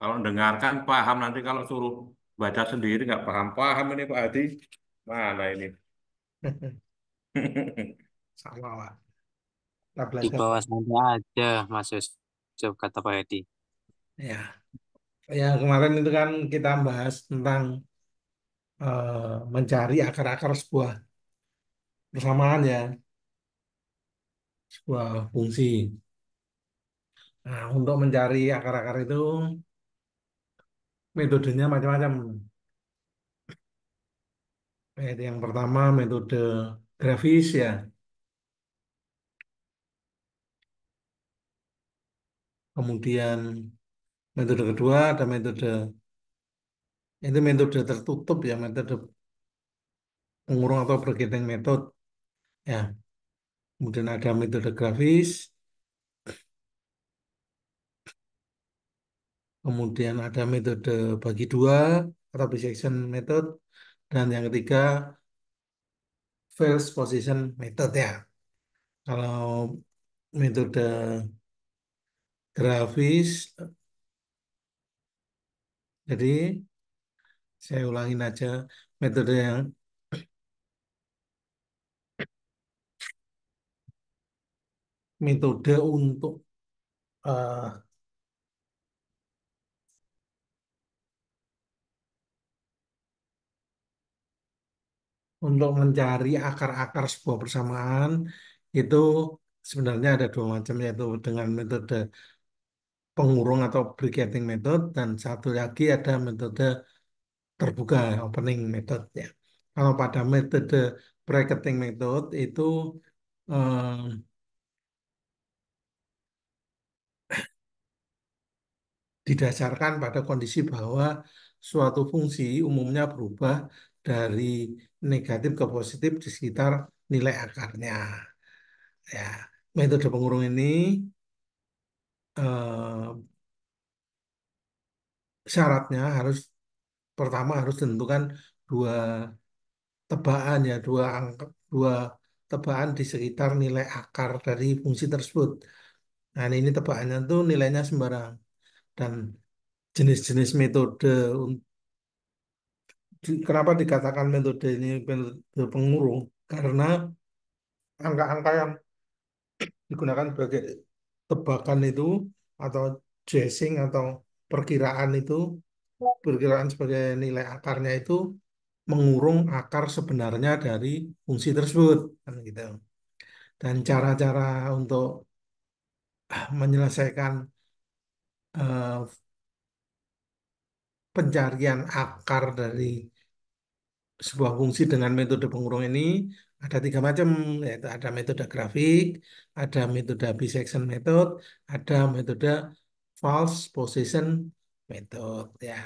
Kalau dengarkan paham, nanti kalau suruh baca sendiri nggak paham-paham ini Pak Hadi. Mana ini? Sama lah. Kita Di belajar. bawah santai aja, Mas Yusuf, kata Pak Edi. Ya, ya kemarin itu kan kita bahas tentang mencari akar-akar sebuah persamaan ya, sebuah fungsi. Nah, untuk mencari akar-akar itu metodenya macam-macam. Yang pertama metode grafis ya. Kemudian metode kedua ada metode itu metode tertutup ya, metode pengurung atau Brocating method ya. Kemudian ada metode grafis, kemudian ada metode bagi dua atau bisection method, dan yang ketiga first position method ya. Kalau metode grafis, jadi saya ulangin aja metode yang metode eh, untuk mencari akar-akar sebuah persamaan itu sebenarnya ada dua macam, yaitu dengan metode pengurung atau brigating method, dan satu lagi ada metode terbuka opening method ya. Kalau pada metode bracketing method itu eh, didasarkan pada kondisi bahwa suatu fungsi umumnya berubah dari negatif ke positif di sekitar nilai akarnya. Ya, metode pengurung ini syaratnya harus pertama harus tentukan dua tebaan ya, dua tebaan di sekitar nilai akar dari fungsi tersebut. Nah, ini tebakannya tuh nilainya sembarang, dan jenis-jenis metode kenapa dikatakan metode ini metode pengurung? Karena angka-angka yang digunakan sebagai tebakan itu atau guessing atau perkiraan itu, perkiraan sebagai nilai akarnya itu mengurung akar sebenarnya dari fungsi tersebut kan gitu. Dan cara-cara untuk menyelesaikan eh, pencarian akar dari sebuah fungsi dengan metode pengurung ini ada tiga macam, yaitu ada metode grafik, ada metode bisection method, ada metode false position method ya.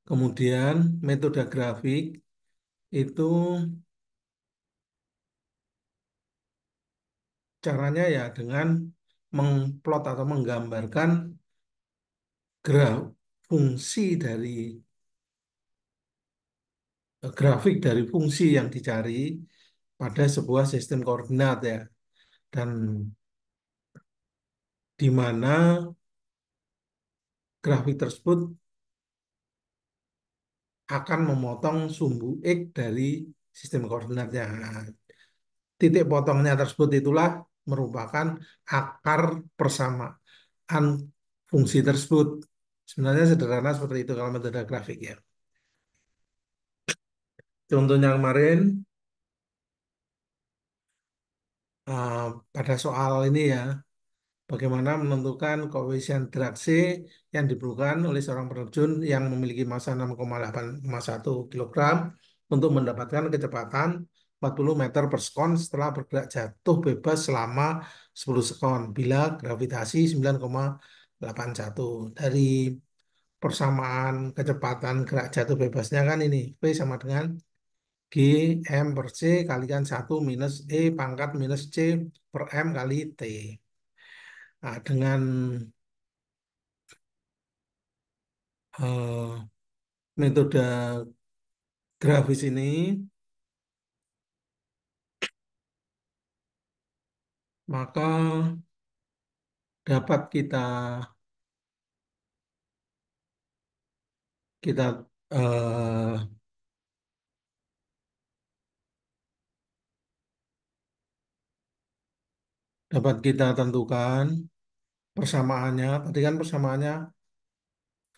Kemudian metode grafik itu caranya ya dengan mengplot atau menggambarkan graf fungsi dari grafik dari fungsi yang dicari pada sebuah sistem koordinat ya, dan di mana grafik tersebut akan memotong sumbu X dari sistem koordinatnya. Nah, titik potongnya tersebut itulah merupakan akar persamaan fungsi tersebut. Sebenarnya sederhana seperti itu kalau metode grafik ya. Contohnya kemarin eh, pada soal ini ya, bagaimana menentukan koefisien drag C yang diperlukan oleh seorang penerjun yang memiliki massa 6,8,1 kilogram untuk mendapatkan kecepatan 40 meter per sekon setelah bergerak jatuh bebas selama 10 sekon bila gravitasi 9,81. Dari persamaan kecepatan gerak jatuh bebasnya kan ini V sama dengan G M per C kalikan 1 minus E pangkat minus C per M kali T. Nah, dengan eh, metode grafis ini, maka dapat kita kita eh, dapat kita tentukan persamaannya. Tadi kan persamaannya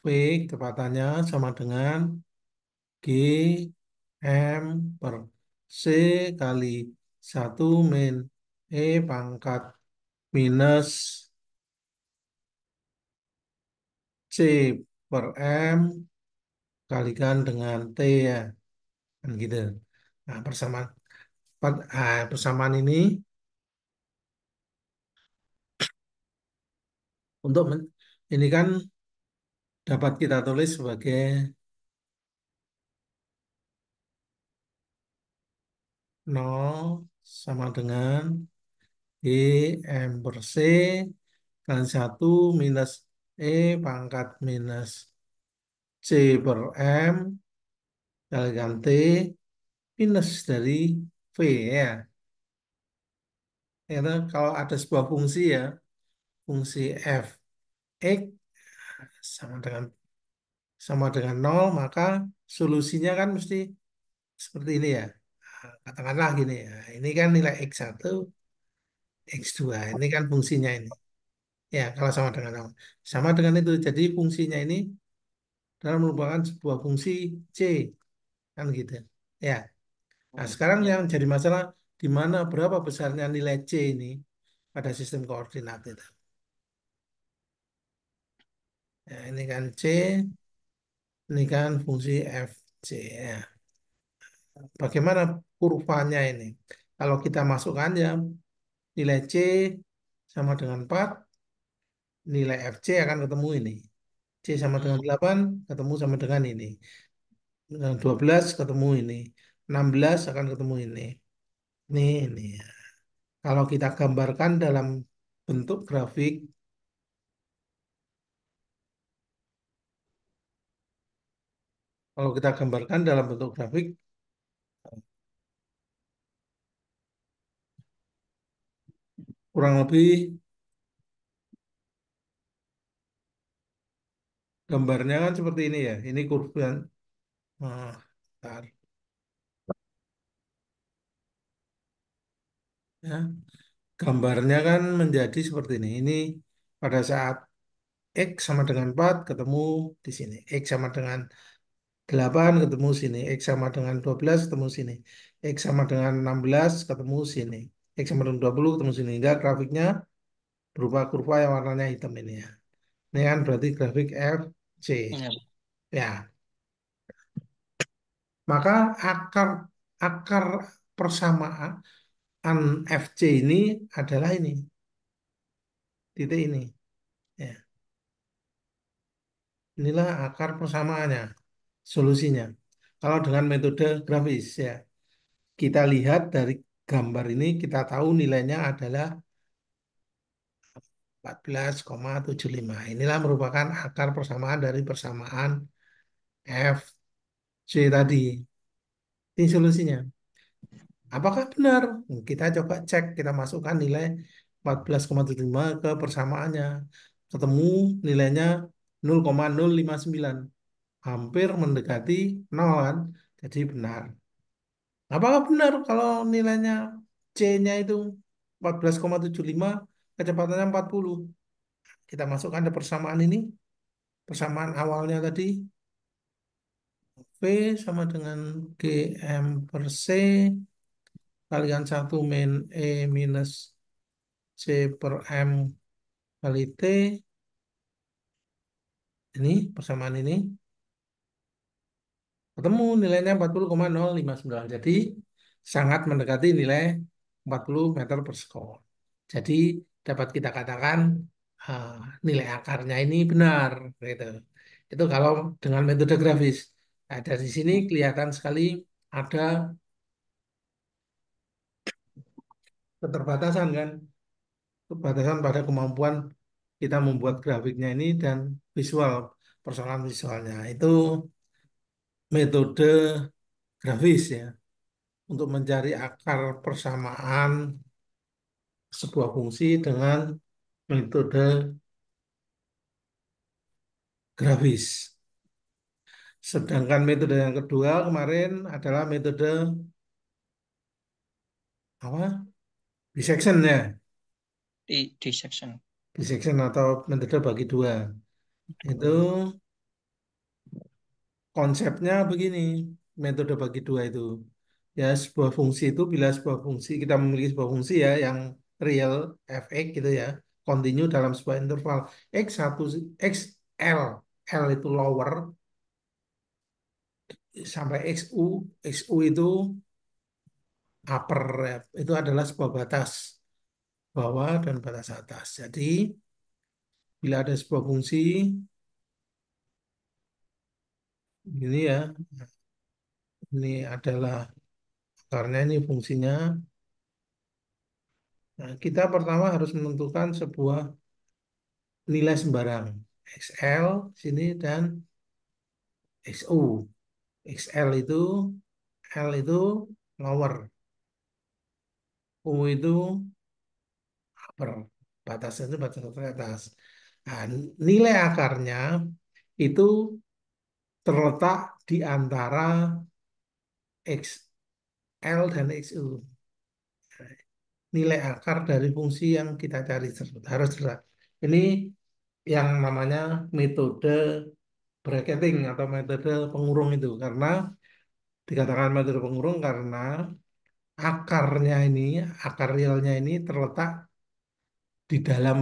V kecepatannya sama dengan G M per C kali 1 min E pangkat minus C per M kalikan dengan T ya. Kan gitu. Nah, persamaan ini untuk ini kan dapat kita tulis sebagai nol sama dengan D M per C kali 1 minus E pangkat minus C per M kalikan T minus dari V ya. Itu kalau ada sebuah fungsi ya, fungsi f x sama dengan nol, maka solusinya kan mesti seperti ini ya. Nah, katakanlah gini ya, ini kan nilai x1, x2, ini kan fungsinya ini. Ya, kalau sama dengan nol. Sama dengan itu, jadi fungsinya ini adalah merupakan sebuah fungsi c, kan gitu. Ya, nah sekarang Ya. yang jadi masalah, di mana berapa besarnya nilai c ini pada sistem koordinat itu. Ya, ini kan c, ini kan fungsi fc ya. Bagaimana kurvanya ini? Kalau kita masukkan ya nilai C sama dengan 4, nilai FC akan ketemu ini. C sama dengan Hmm. 8, ketemu sama dengan ini. 12 ketemu ini. 16 akan ketemu ini. Ini. Kalau kita gambarkan dalam bentuk grafik, kalau kita gambarkan dalam bentuk grafik, kurang lebih gambarnya kan seperti ini ya. Ini kurva. Nah, bentar, ya. Gambarnya kan menjadi seperti ini. Ini pada saat X sama dengan 4 ketemu di sini. X sama dengan 8 ketemu sini. X sama dengan 12 ketemu sini. X sama dengan 16 ketemu sini. X sama dengan 20 ketemu sini. Hingga grafiknya berupa kurva yang warnanya hitam ini ya. Ini kan berarti grafik F, C. Ya. Ya, maka akar akar persamaan FC ini adalah ini. Titik ini. Ya, inilah akar persamaannya, solusinya. Kalau dengan metode grafis ya, kita lihat dari gambar ini, kita tahu nilainya adalah 14,75. Inilah merupakan akar persamaan dari persamaan F, C tadi. Ini solusinya. Apakah benar? Kita coba cek, kita masukkan nilai 14,75 ke persamaannya. Ketemu nilainya 0,059. Hampir mendekati 0 kan? Jadi benar. Apakah benar kalau nilainya C-nya itu 14,75, kecepatannya 40? Kita masukkan ke persamaan ini, persamaan awalnya tadi, V sama dengan GM per C kalikan 1 min E minus C per M kali T. Ini persamaan ini ketemu nilainya 40,059. Jadi sangat mendekati nilai 40 meter per sekon. Jadi dapat kita katakan ah, nilai akarnya ini benar, gitu. Itu kalau dengan metode grafis. Nah, dari sini kelihatan sekali ada keterbatasan kan, keterbatasan pada kemampuan kita membuat grafiknya ini dan visual, persoalan visualnya. Itu metode grafis ya, untuk mencari akar persamaan sebuah fungsi dengan metode grafis. Sedangkan metode yang kedua kemarin adalah metode apa? Dissection ya, Di section. dissection atau metode bagi dua. Itu konsepnya begini, metode bagi dua itu. Ya, sebuah fungsi itu bila sebuah fungsi kita memiliki sebuah fungsi ya yang real fx gitu ya, continue dalam sebuah interval x1 x l, l itu lower sampai xu itu upper ya. Itu adalah sebuah batas bawah dan batas atas. Jadi bila ada sebuah fungsi ini ya, ini adalah akarnya, ini fungsinya. Nah, kita pertama harus menentukan sebuah nilai sembarang XL sini dan XU. XL itu, L itu lower, U itu upper. Batasnya itu batas atas. Nah, nilai akarnya itu terletak di antara XL dan XU. Nilai akar dari fungsi yang kita cari tersebut harus terletak. Ini yang namanya metode bracketing atau metode pengurung itu, karena dikatakan metode pengurung karena akarnya ini, akar realnya ini terletak di dalam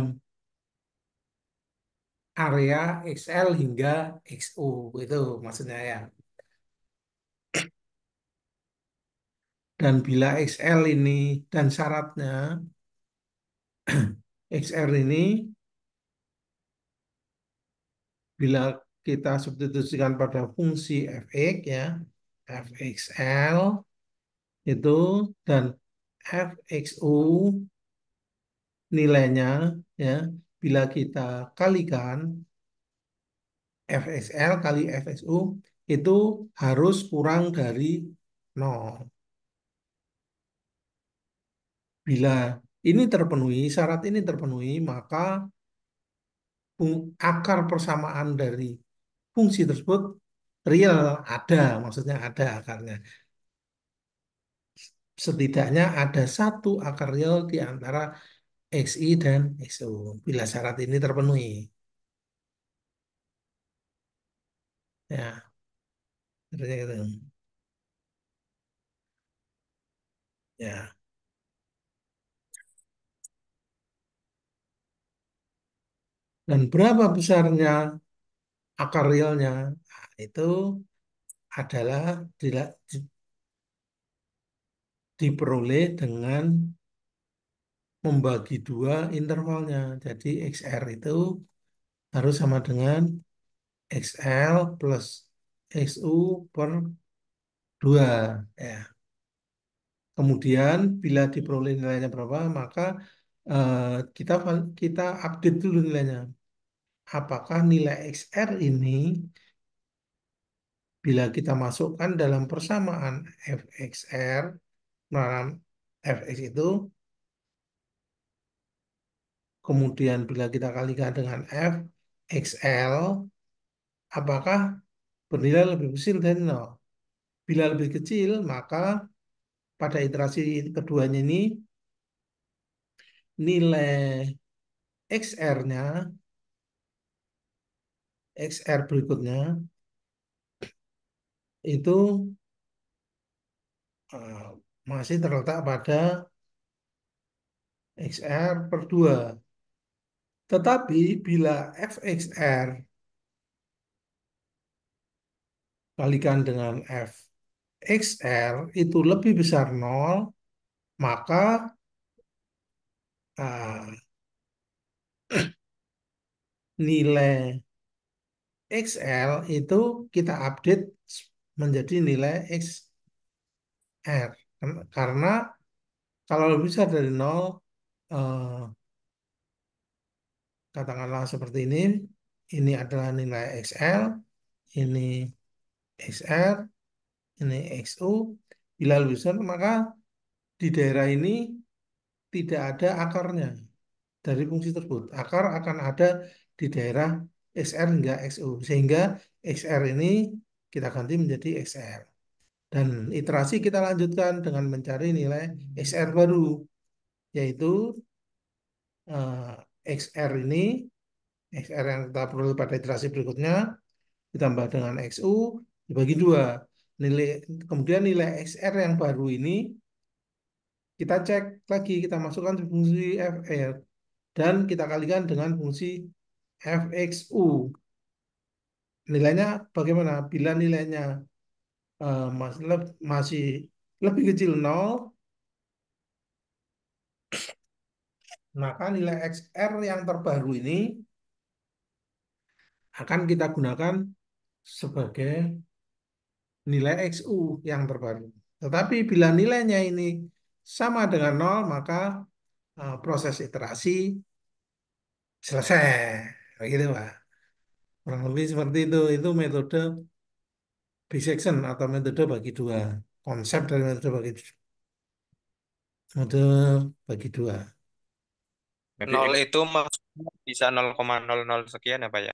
area XL hingga XU, itu maksudnya ya. Dan bila XL ini dan syaratnya XR ini bila kita substitusikan pada fungsi fx ya, fxl itu dan fxu nilainya ya, bila kita kalikan fxl kali fxu itu harus kurang dari 0. Bila ini terpenuhi, syarat ini terpenuhi, maka akar persamaan dari fungsi tersebut real, ada, maksudnya ada akarnya. Setidaknya ada satu akar real di antara XI dan XU bila syarat ini terpenuhi. Ya, seperti itu. Ya. Dan berapa besarnya akar realnya? Nah, itu adalah diperoleh dengan membagi dua intervalnya. Jadi XR itu harus sama dengan XL plus XU per 2. Ya. Kemudian bila diperoleh nilainya berapa, maka eh, kita kita update dulu nilainya. Apakah nilai XR ini bila kita masukkan dalam persamaan fxr, dalam fx itu, kemudian bila kita kalikan dengan fxl, apakah bernilai lebih kecil dari 0? Bila lebih kecil, maka pada iterasi keduanya ini nilai XR-nya, XR berikutnya itu eh, masih terletak pada XR per 2. Tetapi bila fxr kalikan dengan fxr itu lebih besar 0, maka eh, nilai XL itu kita update menjadi nilai XR. Karena kalau lebih besar dari 0, eh, katakanlah seperti ini adalah nilai XL, ini XR, ini XU. Bila lebih besar, maka di daerah ini tidak ada akarnya. dari fungsi tersebut. Akar akan ada di daerah XR hingga XU. Sehingga XR ini kita ganti menjadi XR. Dan iterasi kita lanjutkan dengan mencari nilai XR baru, yaitu XR ini, XR yang kita peroleh pada iterasi berikutnya, ditambah dengan XU, dibagi dua. Nilai, kemudian nilai XR yang baru ini kita cek lagi, kita masukkan di fungsi FR, dan kita kalikan dengan fungsi fxu. Nilainya bagaimana? Bila nilainya masih lebih kecil 0, maka nilai XR yang terbaru ini akan kita gunakan sebagai nilai XU yang terbaru. Tetapi bila nilainya ini sama dengan 0, maka proses iterasi selesai. Begitu, Pak. Kurang lebih seperti itu. Itu metode bisection atau metode bagi dua. Konsep dari metode bagi dua. Jadi Nol itu maksudnya bisa 0,00 sekian ya Pak ya?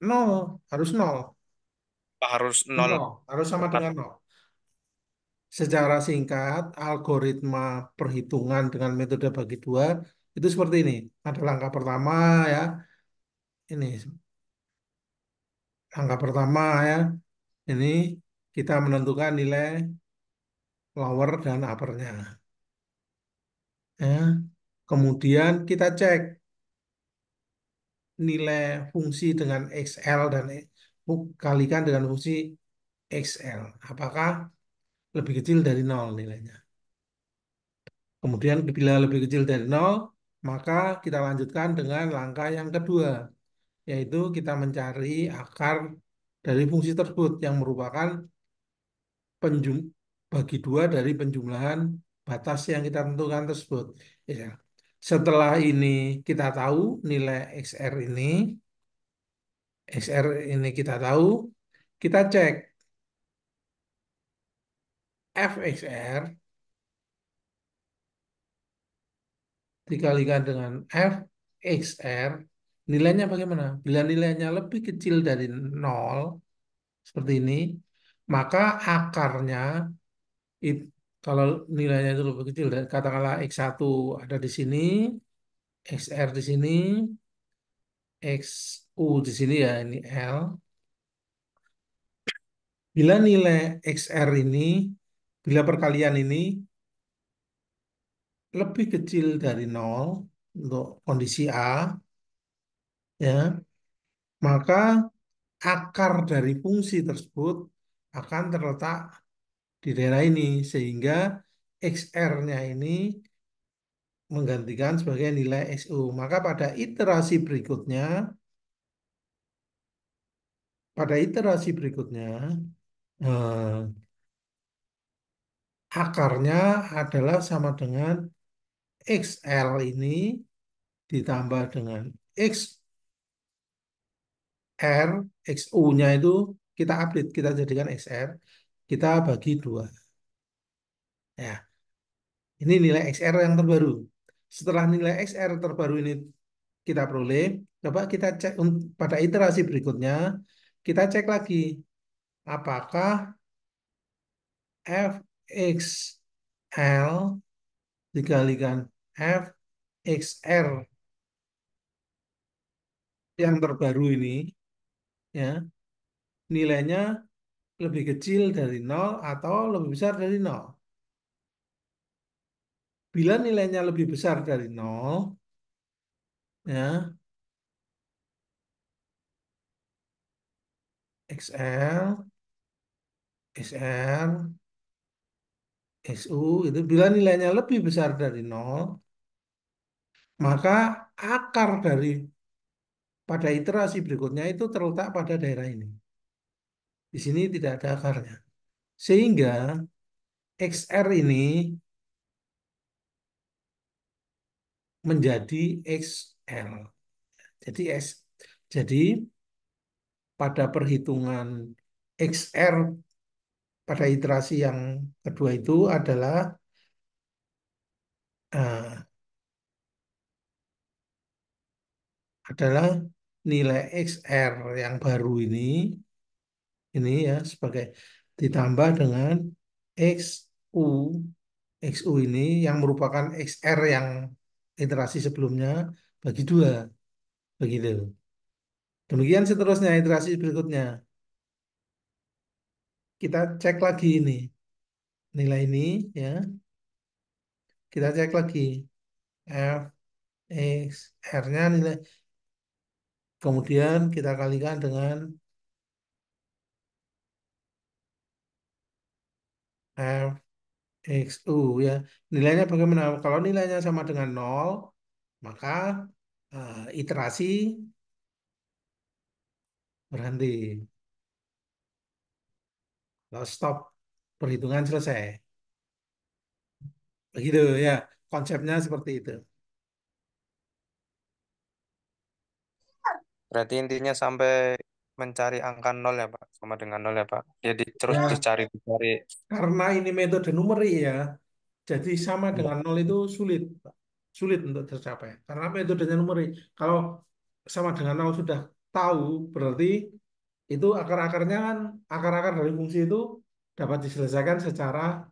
0, harus 0. Apa harus 0? 0, harus sama dengan 0. Secara singkat, algoritma perhitungan dengan metode bagi dua itu seperti ini. Ada langkah pertama ya, ini langkah pertama ya, ini kita menentukan nilai lower dan uppernya. Ya. Kemudian kita cek nilai fungsi dengan XL dan kalikan dengan fungsi XL. Apakah lebih kecil dari 0 nilainya? Kemudian bila lebih kecil dari 0, maka kita lanjutkan dengan langkah yang kedua, yaitu kita mencari akar dari fungsi tersebut yang merupakan penjum bagi dua dari penjumlahan batas yang kita tentukan tersebut. Ya. Setelah ini kita tahu nilai XR ini kita tahu, kita cek fXR dikalikan dengan fXR, nilainya bagaimana? Bila nilainya lebih kecil dari 0, seperti ini, maka akarnya, kalau nilainya itu lebih kecil, katakanlah X1 ada di sini, XR di sini, XU di sini ya, ini L. Bila nilai XR ini, bila perkalian ini lebih kecil dari 0 untuk kondisi A, ya, maka akar dari fungsi tersebut akan terletak di daerah ini sehingga XR-nya ini menggantikan sebagai nilai XU. Maka pada iterasi berikutnya eh, akarnya adalah sama dengan XL ini ditambah dengan XR, XU-nya itu kita update, kita jadikan XR, kita bagi dua. Ya, ini nilai XR yang terbaru. Setelah nilai XR terbaru ini kita peroleh, coba kita cek pada iterasi berikutnya, kita cek lagi apakah fXL dikalikan fXR yang terbaru ini ya nilainya lebih kecil dari 0 atau lebih besar dari 0. Bila nilainya lebih besar dari 0 ya XL, XR, XU itu bila nilainya lebih besar dari 0, maka akar dari pada iterasi berikutnya itu terletak pada daerah ini. Di sini tidak ada akarnya. Sehingga XR ini menjadi XL. Jadi jadi pada perhitungan XR pada iterasi yang kedua itu adalah eh, adalah nilai XR yang baru ini ya sebagai ditambah dengan XU. XU ini yang merupakan XR yang iterasi sebelumnya bagi 2. Begitu. Demikian seterusnya iterasi berikutnya. Kita cek lagi ini. Nilai ini ya. Kita cek lagi. F, X, R-nya nilai. Kemudian kita kalikan dengan F, X, U ya. Nilainya bagaimana? Kalau nilainya sama dengan 0, maka iterasi berhenti. Lalu stop. Perhitungan selesai. Begitu ya. Konsepnya seperti itu. Berarti intinya sampai mencari angka nol ya Pak, sama dengan nol ya Pak. Jadi terus Ya, dicari. karena ini metode numerik ya, jadi sama Ya. dengan 0 itu sulit, Pak. Sulit untuk tercapai. Karena metodenya numerik. Kalau sama dengan 0 sudah tahu, berarti itu akar-akarnya kan, akar-akar dari fungsi itu dapat diselesaikan secara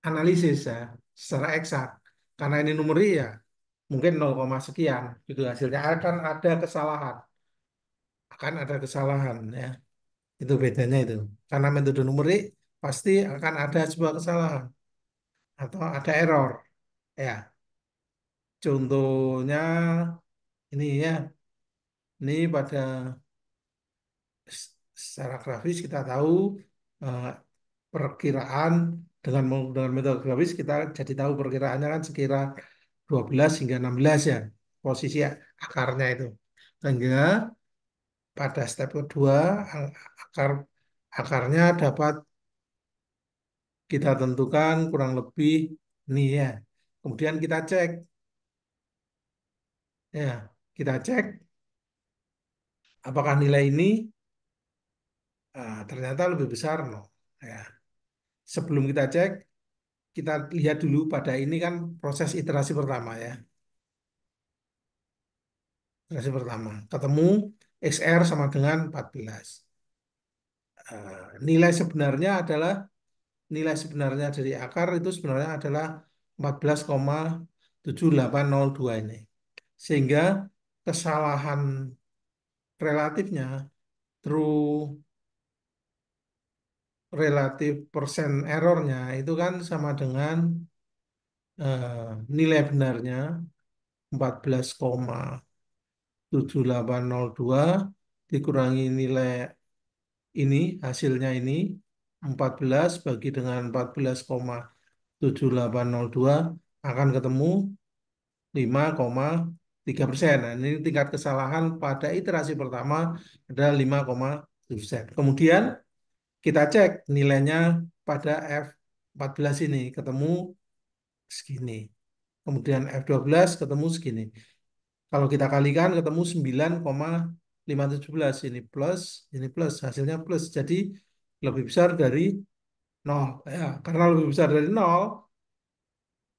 analisis ya, secara eksak. Karena ini numerik ya, mungkin 0, sekian gitu hasilnya akan ada kesalahan ya. Itu bedanya itu. Karena metode numerik pasti akan ada sebuah kesalahan atau ada error. Ya, contohnya ini ya, ini pada secara grafis kita tahu eh, perkiraan dengan metode grafis kita jadi tahu perkiraannya kan sekira 12 hingga 16 ya posisi akarnya itu. Sehingga pada step kedua akar akarnya dapat kita tentukan kurang lebih ini ya. Kemudian kita cek apakah nilai ini ternyata lebih besar no. Ya. Sebelum kita cek, kita lihat dulu pada ini kan proses iterasi pertama ya. Iterasi pertama. Ketemu XR sama dengan 14. Nilai sebenarnya adalah nilai sebenarnya dari akar itu sebenarnya adalah 14,7802 ini. Sehingga kesalahan relatifnya true relatif persen errornya itu kan sama dengan nilai benarnya 14,7802 dikurangi nilai ini hasilnya ini 14 bagi dengan 14,7802 akan ketemu 5,3%. Nah, ini tingkat kesalahan pada iterasi pertama adalah 5,3%. Kemudian kita cek nilainya pada F14 ini ketemu segini. Kemudian F12 ketemu segini. Kalau kita kalikan ketemu 9,517 ini plus, hasilnya plus. Jadi lebih besar dari 0. Ya, karena lebih besar dari 0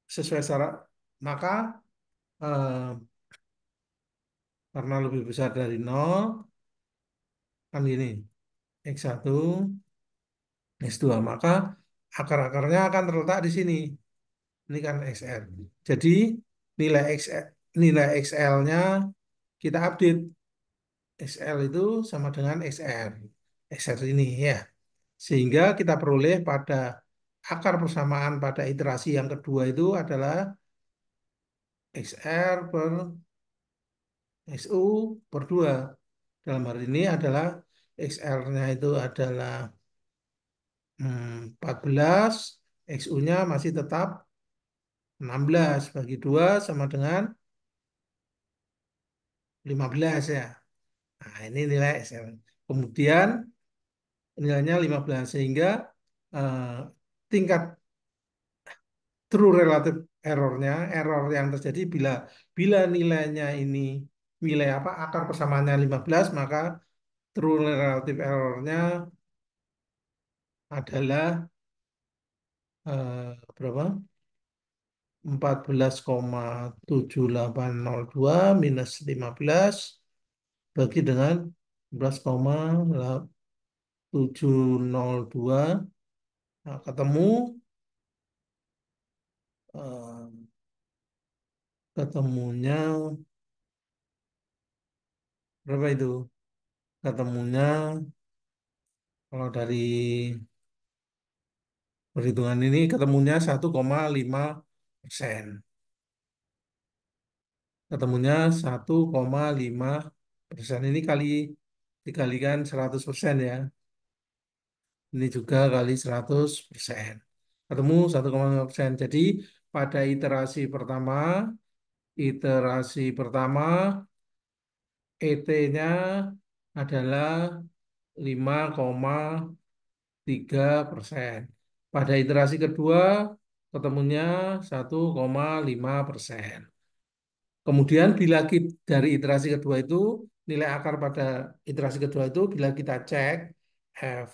sesuai syarat maka eh, karena lebih besar dari 0 kan gini X1 X2 maka akar-akarnya akan terletak di sini. Ini kan XL. Jadi nilai XL, nilai XL-nya kita update. XL itu sama dengan XR. XR ini ya. Sehingga kita peroleh pada akar persamaan pada iterasi yang kedua itu adalah XR per XU per 2. Dalam hal ini adalah XR-nya itu adalah 14, XU-nya masih tetap 16 bagi 2 sama dengan 15 ya. Nah, ini nilai XL. Kemudian nilainya 15 sehingga eh, tingkat true relative errornya, error yang terjadi bila bila nilainya ini nilai apa akar persamaannya 15 maka true relative errornya adalah berapa? 14,7802 minus 15 bagi dengan 14,702. Nah, eh, ketemunya berapa itu? Ketemunya kalau dari perhitungan ini ketemunya 1,5%. Ketemunya 1,5%. Ini dikalikan 100% ya. Ini juga kali 100%. Ketemu 1,5%. Jadi pada iterasi pertama ET-nya adalah 5,3%. Pada iterasi kedua ketemunya 1,5%. Kemudian dari iterasi kedua itu nilai akar pada iterasi kedua itu bila kita cek f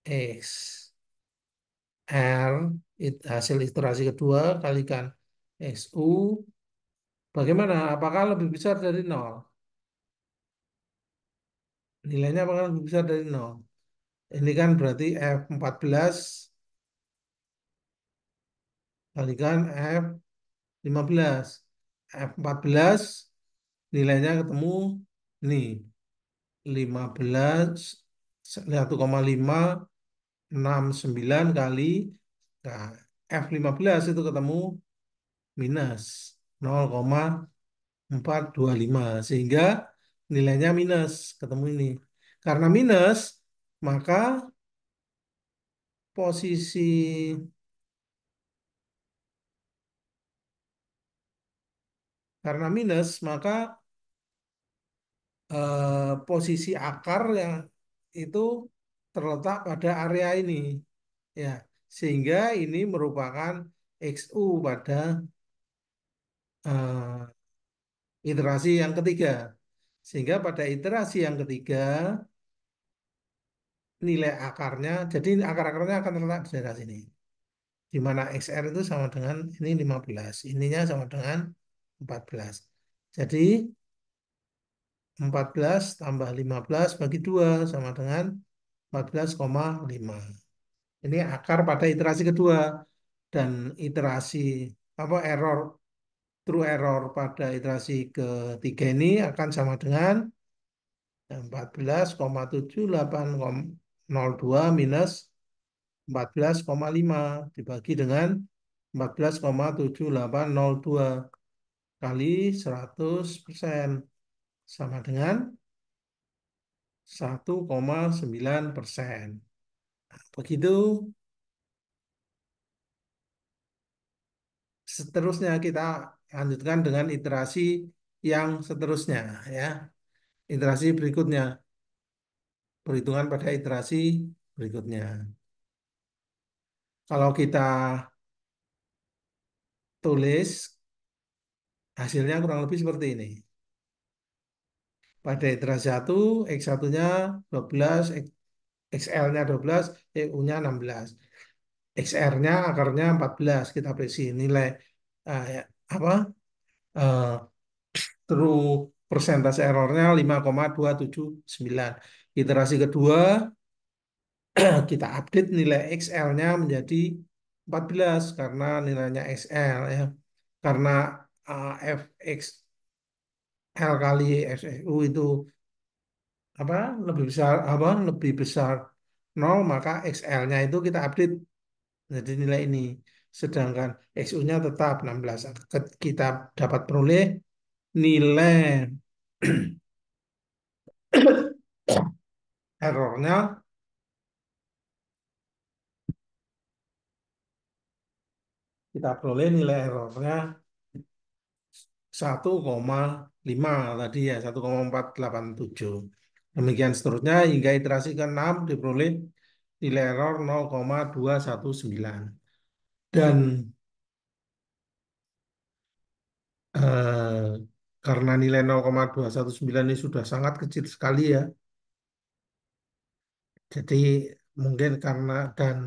x r hasil iterasi kedua kalikan SU bagaimana? Apakah lebih besar dari nol? Nilainya apakah lebih besar dari nol? Ini kan berarti F14 kalikan F15. F14 nilainya ketemu nih 15 1,569 kali nah, F15 itu ketemu minus 0,425 sehingga nilainya minus ketemu ini. Karena minus maka posisi karena minus maka posisi akar yang itu terletak pada area ini ya sehingga ini merupakan XU pada eh, iterasi yang ketiga sehingga pada iterasi yang ketiga nilai akarnya jadi akar-akarnya akan terletak di daerah sini di mana XR itu sama dengan ini 15 ininya sama dengan 14 jadi 14 tambah 15 bagi 2 sama dengan 14,5. Ini akar pada iterasi kedua dan iterasi true error pada iterasi ketiga ini akan sama dengan 14,7802 minus 14,5 dibagi dengan 14,7802 kali 100% sama dengan 1,9%. Begitu seterusnya kita lanjutkan dengan iterasi yang seterusnya ya. Iterasi berikutnya, perhitungan pada iterasi berikutnya. Kalau kita tulis hasilnya kurang lebih seperti ini. Pada iterasi 1, X1-nya 12, XL-nya 12, EU-nya 16. XR-nya akarnya 14, kita presi nilai ya, apa eh, true persentase errornya 5,279. Iterasi kedua kita update nilai XL-nya menjadi 14 karena nilainya XL ya. Karena FXL kali FSU itu lebih besar 0 maka XL-nya itu kita update jadi nilai ini. Sedangkan XU-nya tetap 16. Kita dapat peroleh nilai errornya kita peroleh nilai errornya 1,5 tadi ya 1,487. Demikian seterusnya hingga iterasi ke-6 diperoleh nilai error 0,219. Dan eh, karena nilai 0,219 ini sudah sangat kecil sekali ya. Jadi mungkin karena dan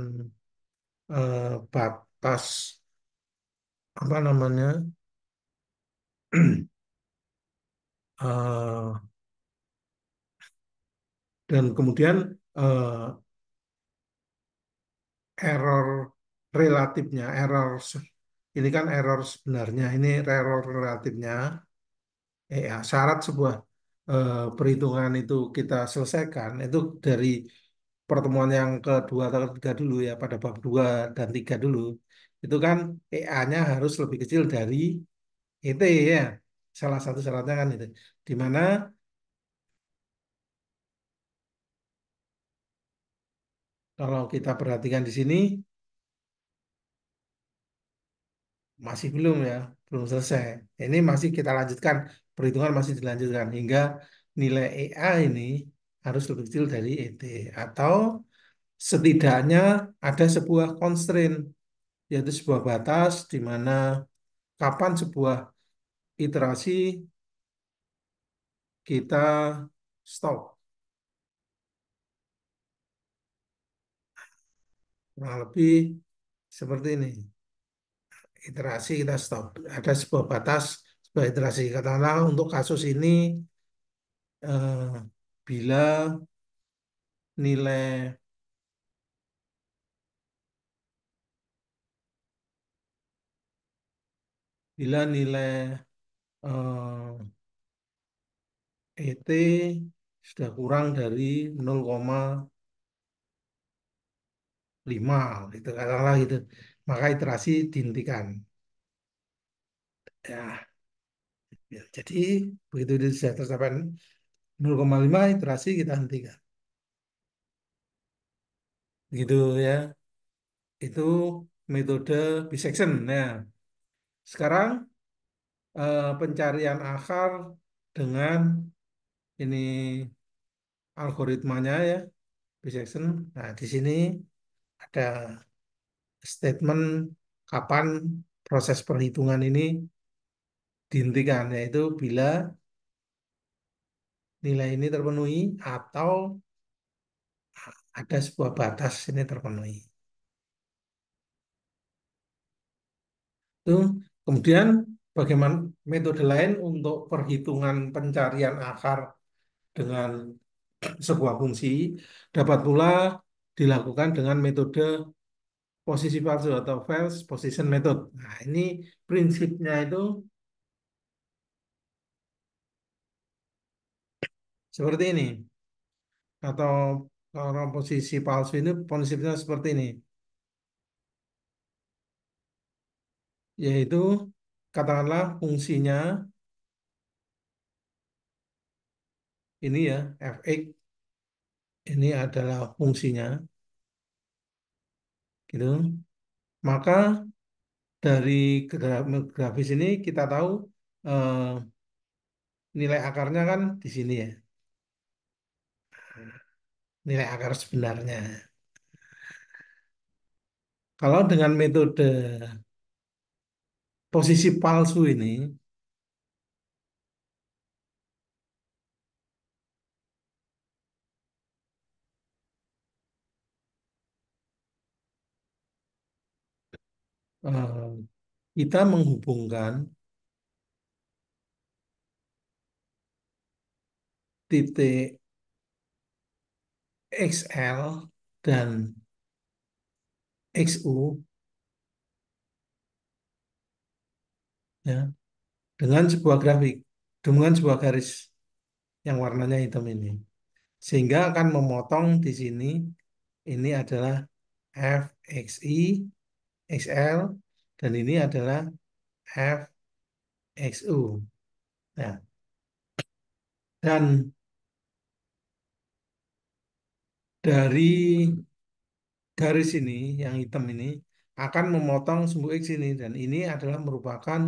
batas apa namanya eh, dan kemudian eh, error relatifnya, ini kan error sebenarnya, ini error relatifnya. Ya, syarat sebuah perhitungan itu kita selesaikan itu dari pertemuan yang kedua atau ketiga dulu ya, pada bab 2 dan 3 dulu. Itu kan EA-nya harus lebih kecil dari ET ya. Salah satu syaratnya kan itu. Di mana kalau kita perhatikan di sini masih belum ya, belum selesai. Ini masih kita lanjutkan, perhitungan masih dilanjutkan hingga nilai EA ini harus lebih kecil dari ET atau setidaknya ada sebuah constraint, yaitu sebuah batas di mana kapan sebuah iterasi kita stop. Kurang lebih seperti ini. Iterasi kita stop. Ada sebuah batas, sebuah iterasi. Katakanlah untuk kasus ini, bila nilai bila nilai ET sudah kurang dari 0,5 gitu katakanlah gitu, maka iterasi dihentikan ya, jadi begitu itu sudah tercapai 0,5 iterasi kita hentikan gitu ya, itu metode bisection. Nah sekarang pencarian akar dengan ini algoritmanya ya, bisection. Nah di sini ada statement kapan proses perhitungan ini dihentikan, yaitu bila nilai ini terpenuhi atau ada sebuah batas ini terpenuhi. Itu kemudian bagaimana metode lain untuk perhitungan pencarian akar dengan sebuah fungsi dapat pula dilakukan dengan metode posisi palsu atau false position method. Nah, ini prinsipnya itu seperti ini. Atau kalau posisi palsu ini prinsipnya seperti ini. Yaitu katakanlah fungsinya ini ya, fx ini adalah fungsinya gitu. Maka dari grafis ini kita tahu eh, nilai akarnya kan di sini ya. Nilai akar sebenarnya. Kalau dengan metode posisi palsu ini, eh, kita menghubungkan titik XL dan XU ya dengan sebuah grafik, dengan sebuah garis yang warnanya hitam ini. Sehingga akan memotong di sini ini adalah FXI XL dan ini adalah FXU. Nah, dan dari garis ini yang hitam ini akan memotong sumbu X ini dan ini adalah merupakan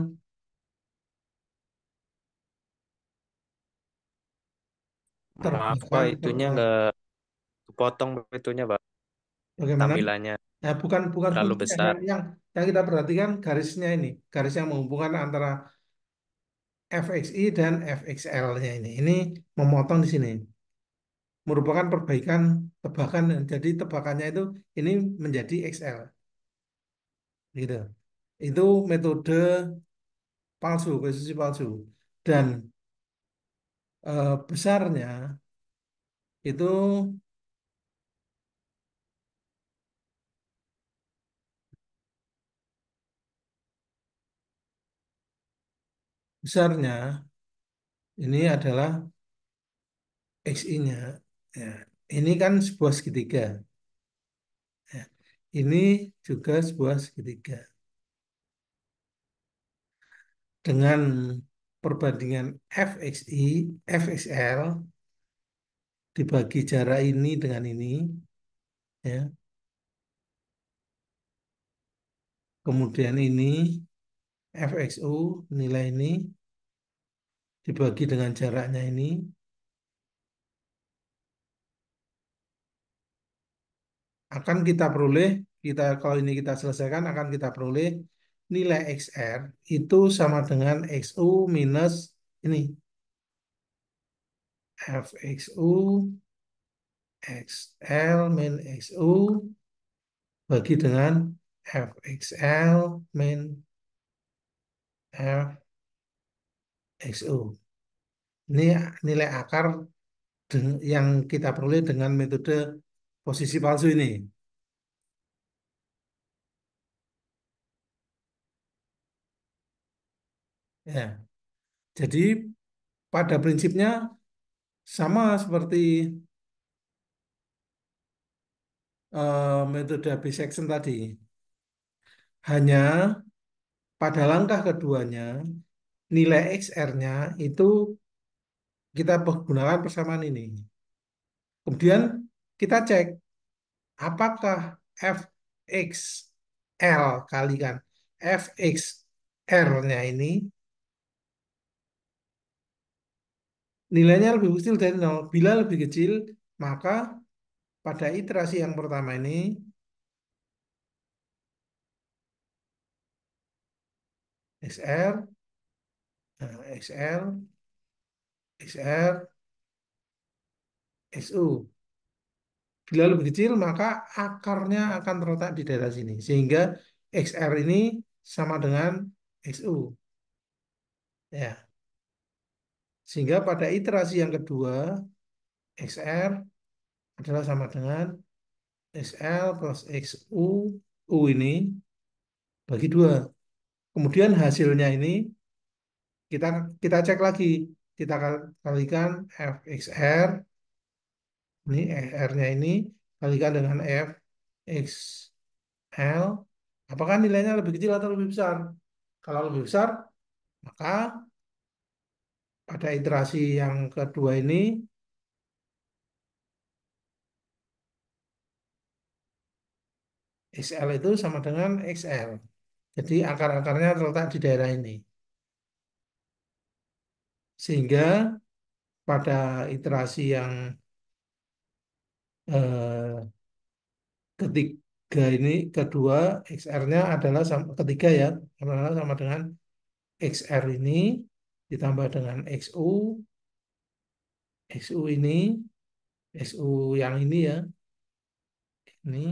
Maaf Pak, terbakar itunya nggak kepotong itunya Pak, bagaimana? tampilannya Nah, bukan terlalu fungsinya besar. yang kita perhatikan garisnya ini, garis yang menghubungkan antara FXI dan FXL-nya ini. Ini memotong di sini. Merupakan perbaikan tebakan. Jadi tebakannya itu ini menjadi XL. Gitu. Itu metode palsu, koefisien palsu. Dan besarnya itu besarnya ini adalah XI-nya. Ya. Ini kan sebuah segitiga. Ya. Ini juga sebuah segitiga. Dengan perbandingan fxi, fxl dibagi jarak ini dengan ini, ya. Kemudian ini fxu nilai ini dibagi dengan jaraknya ini, akan kita peroleh, kalau ini kita selesaikan akan kita peroleh nilai XR itu sama dengan XU minus ini fxu XL min XU bagi dengan fxl min fxu. Ini nilai akar yang kita peroleh dengan metode posisi palsu ini. Ya, jadi pada prinsipnya sama seperti metode bisection tadi. Hanya pada langkah keduanya nilai XR-nya itu kita gunakan persamaan ini. Kemudian kita cek apakah fxl kalikan fxr-nya ini nilainya lebih kecil dari 0. Bila lebih kecil, maka pada iterasi yang pertama ini XR, XL, XR, XU. Bila lebih kecil, maka akarnya akan terletak di daerah sini. Sehingga XR ini sama dengan XU. Ya. Sehingga pada iterasi yang kedua, XR adalah sama dengan XL plus XU. U ini bagi 2. Kemudian hasilnya ini kita kita cek lagi. Kita kalikan fxr, ini R-nya ini kalikan dengan fxl. Apakah nilainya lebih kecil atau lebih besar? Kalau lebih besar, maka pada iterasi yang kedua ini XL itu sama dengan XL. Jadi akar-akarnya terletak di daerah ini. Sehingga pada iterasi yang ketiga ini, kedua XR-nya adalah ketiga ya, adalah sama dengan XR ini ditambah dengan XU, XU ini, XU yang ini ya, ini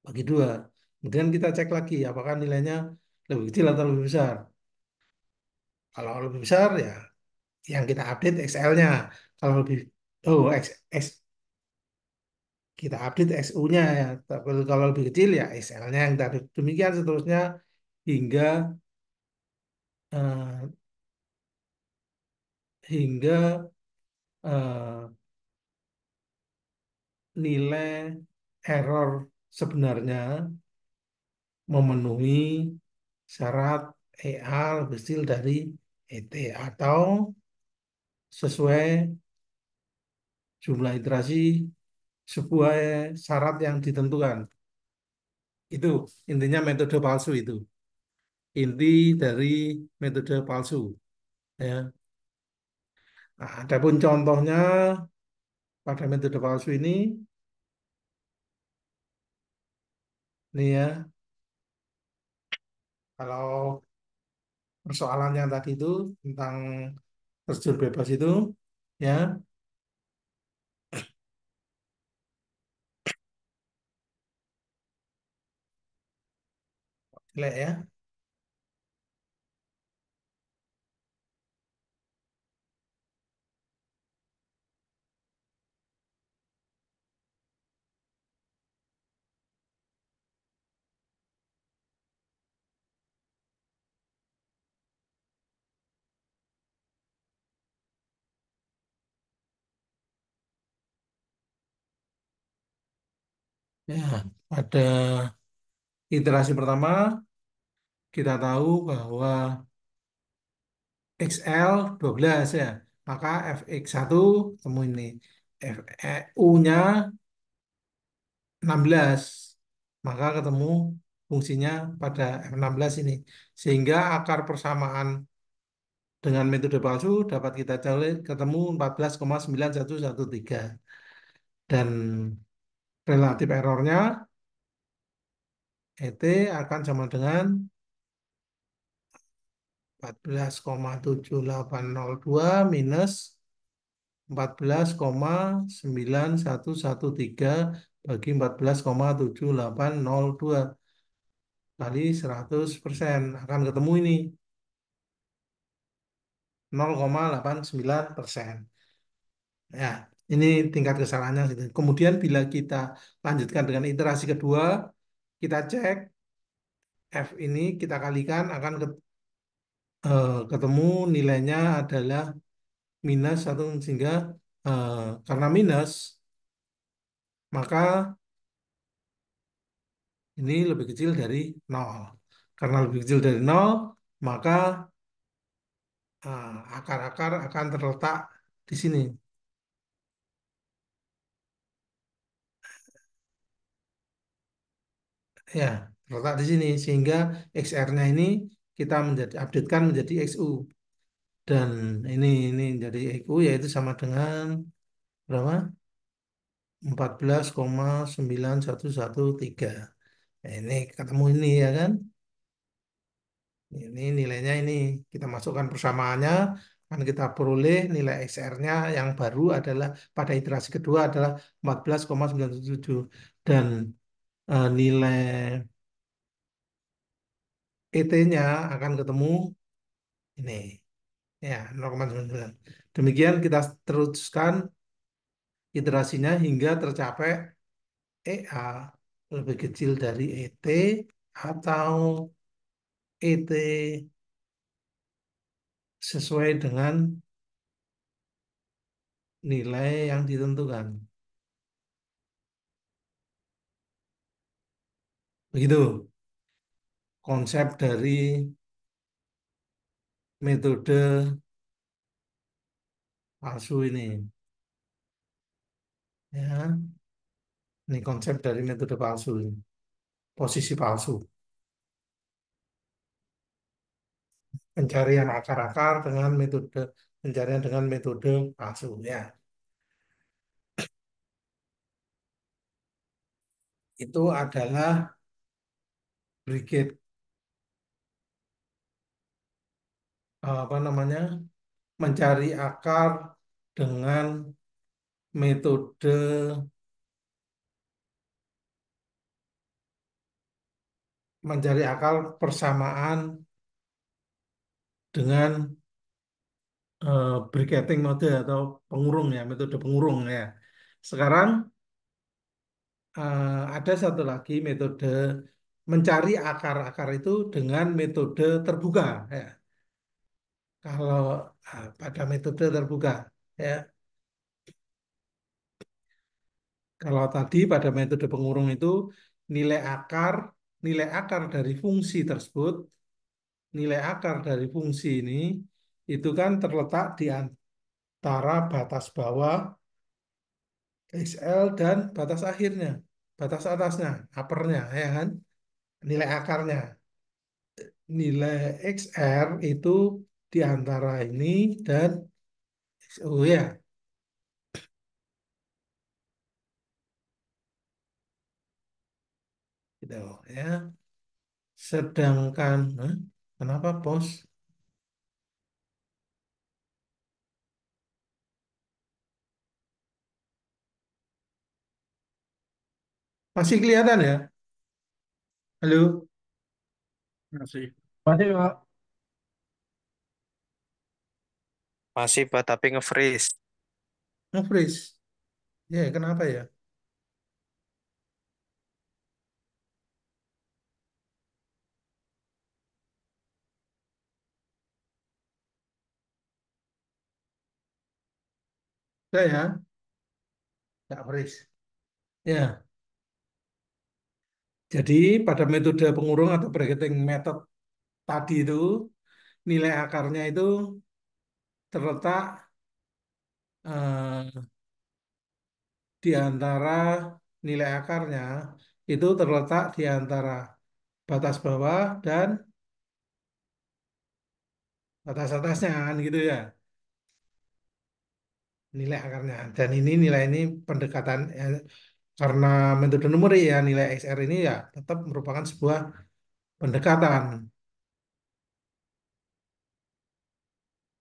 bagi 2. Kemudian kita cek lagi apakah nilainya lebih kecil atau lebih besar. Kalau lebih besar ya yang kita update XL-nya. Kalau lebih X, kita update XU-nya ya. Tapi kalau lebih kecil ya XL-nya yang tadi. Demikian seterusnya hingga eh, hingga eh, nilai error sebenarnya memenuhi syarat EA lebih kecil dari ET atau sesuai jumlah iterasi sebuah syarat yang ditentukan. Itu intinya metode palsu itu. Inti dari metode palsu. Ya. Nah, adapun contohnya pada metode palsu ini ya, kalau persoalan yang tadi itu tentang terjun bebas itu, ya, Jelek ya. Ya, pada iterasi pertama kita tahu bahwa XL 12 ya. Maka Fx1 temu ini. U-nya 16. Maka ketemu fungsinya pada F16 ini. Sehingga akar persamaan dengan metode palsu dapat kita cari ketemu 14,9113. Dan relatif errornya ET akan sama dengan 14,7802 minus 14,9113 bagi 14,7802 kali 100% akan ketemu ini 0,89%. Ya, ini tingkat kesalahannya gitu. Kemudian bila kita lanjutkan dengan iterasi kedua, kita cek F ini kita kalikan akan ketemu nilainya adalah minus satu sehingga eh, karena minus maka ini lebih kecil dari nol. Karena lebih kecil dari nol, maka akar-akar akan terletak di sini. Ya, terletak di sini. Sehingga XR-nya ini kita updatekan menjadi XU. Dan ini jadi XU yaitu sama dengan berapa? 14,9113. Nah, ini ketemu ini ya kan? Ini nilainya ini kita masukkan persamaannya kan kita peroleh nilai XR-nya yang baru adalah pada iterasi kedua adalah 14,977 dan nilai ET-nya akan ketemu ini ya 0,99. Demikian kita teruskan iterasinya hingga tercapai EA lebih kecil dari ET atau ET sesuai dengan nilai yang ditentukan. Begitu konsep dari metode palsu ini. Ya, ini konsep dari metode palsu ini. Posisi palsu. Pencarian akar-akar dengan metode pencarian dengan metode palsu ya. Itu adalah brigade apa namanya? Mencari akar dengan metode mencari akar persamaan dengan brigating mode atau pengurung ya, metode pengurung ya. Sekarang ada satu lagi metode mencari akar-akar itu dengan metode terbuka ya. Kalau pada metode terbuka ya. Kalau tadi pada metode pengurung itu nilai akar nilai akar dari fungsi tersebut, nilai akar dari fungsi ini itu kan terletak di antara batas bawah XL dan batas akhirnya, batas atasnya, uppernya ya kan, nilai akarnya. Nilai XR itu di antara ini dan XO ya, gitu ya. Sedangkan, kenapa bos? Masih kelihatan ya? Halo? Masih. Masih, Pak. Masih, Pak, tapi nge-freeze. Nge-freeze. Ya, kenapa ya? Udah ya, nggak freeze. Ya, jadi pada metode pengurung atau bracketing method tadi itu, nilai akarnya itu terletak eh, di antara nilai akarnya itu terletak di antara batas bawah dan batas atasnya kan gitu ya, nilai akarnya. Dan ini nilai ini pendekatan karena metode numerik ya, nilai XR ini ya tetap merupakan sebuah pendekatan.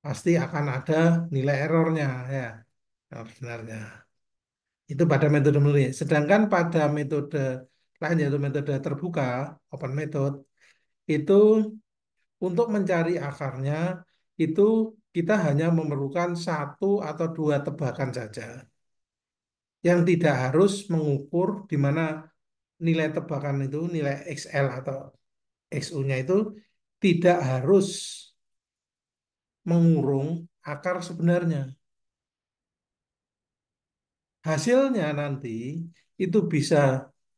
Pasti akan ada nilai errornya ya, sebenarnya. Itu pada metode numerik. Sedangkan pada metode lain yaitu metode terbuka, open method, itu untuk mencari akarnya itu kita hanya memerlukan satu atau dua tebakan saja, yang tidak harus mengukur di mana nilai tebakan itu, nilai XL atau XU-nya itu tidak harus mengurung akar sebenarnya. Hasilnya nanti itu bisa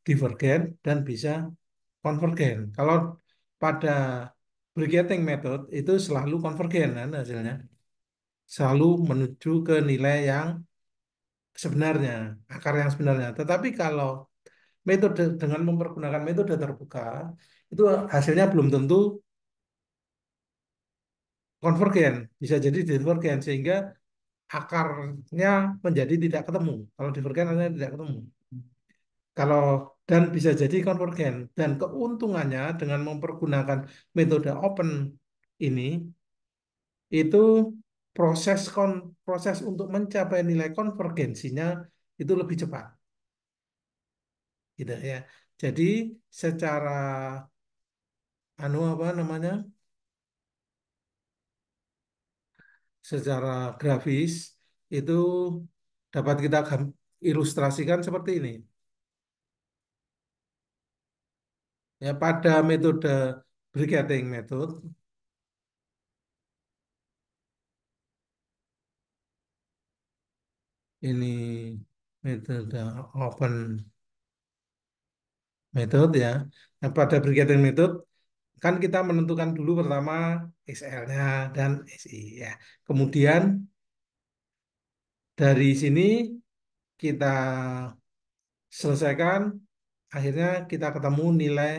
divergen dan bisa konvergen. Kalau pada brigating method itu selalu konvergen kan hasilnya, selalu menuju ke nilai yang sebenarnya, akar yang sebenarnya. Tetapi kalau metode dengan mempergunakan metode terbuka, itu hasilnya belum tentu konvergen, bisa jadi divergen sehingga akarnya menjadi tidak ketemu. Kalau divergen artinya tidak ketemu. Kalau dan bisa jadi konvergen dan keuntungannya dengan mempergunakan metode open ini itu proses untuk mencapai nilai konvergensinya itu lebih cepat gitu ya. Jadi secara apa namanya? Secara grafis itu dapat kita ilustrasikan seperti ini. Ya, pada metode brigating method ini metode open method ya. Nah, pada brigating method kan kita menentukan dulu pertama XL-nya dan SI ya. Kemudian dari sini kita selesaikan, akhirnya kita ketemu nilai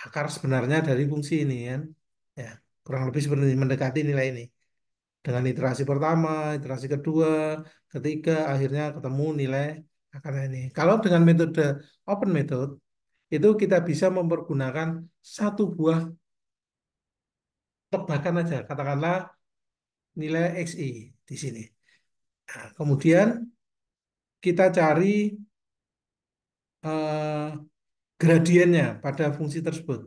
akar sebenarnya dari fungsi ini kan. Ya, kurang lebih seperti ini, mendekati nilai ini. Dengan iterasi pertama, iterasi kedua, ketiga, akhirnya ketemu nilai akarnya ini. Kalau dengan metode open method, itu kita bisa mempergunakan satu buah tebakan aja, katakanlah nilai XI di sini. Nah, kemudian kita cari eh, gradiennya pada fungsi tersebut.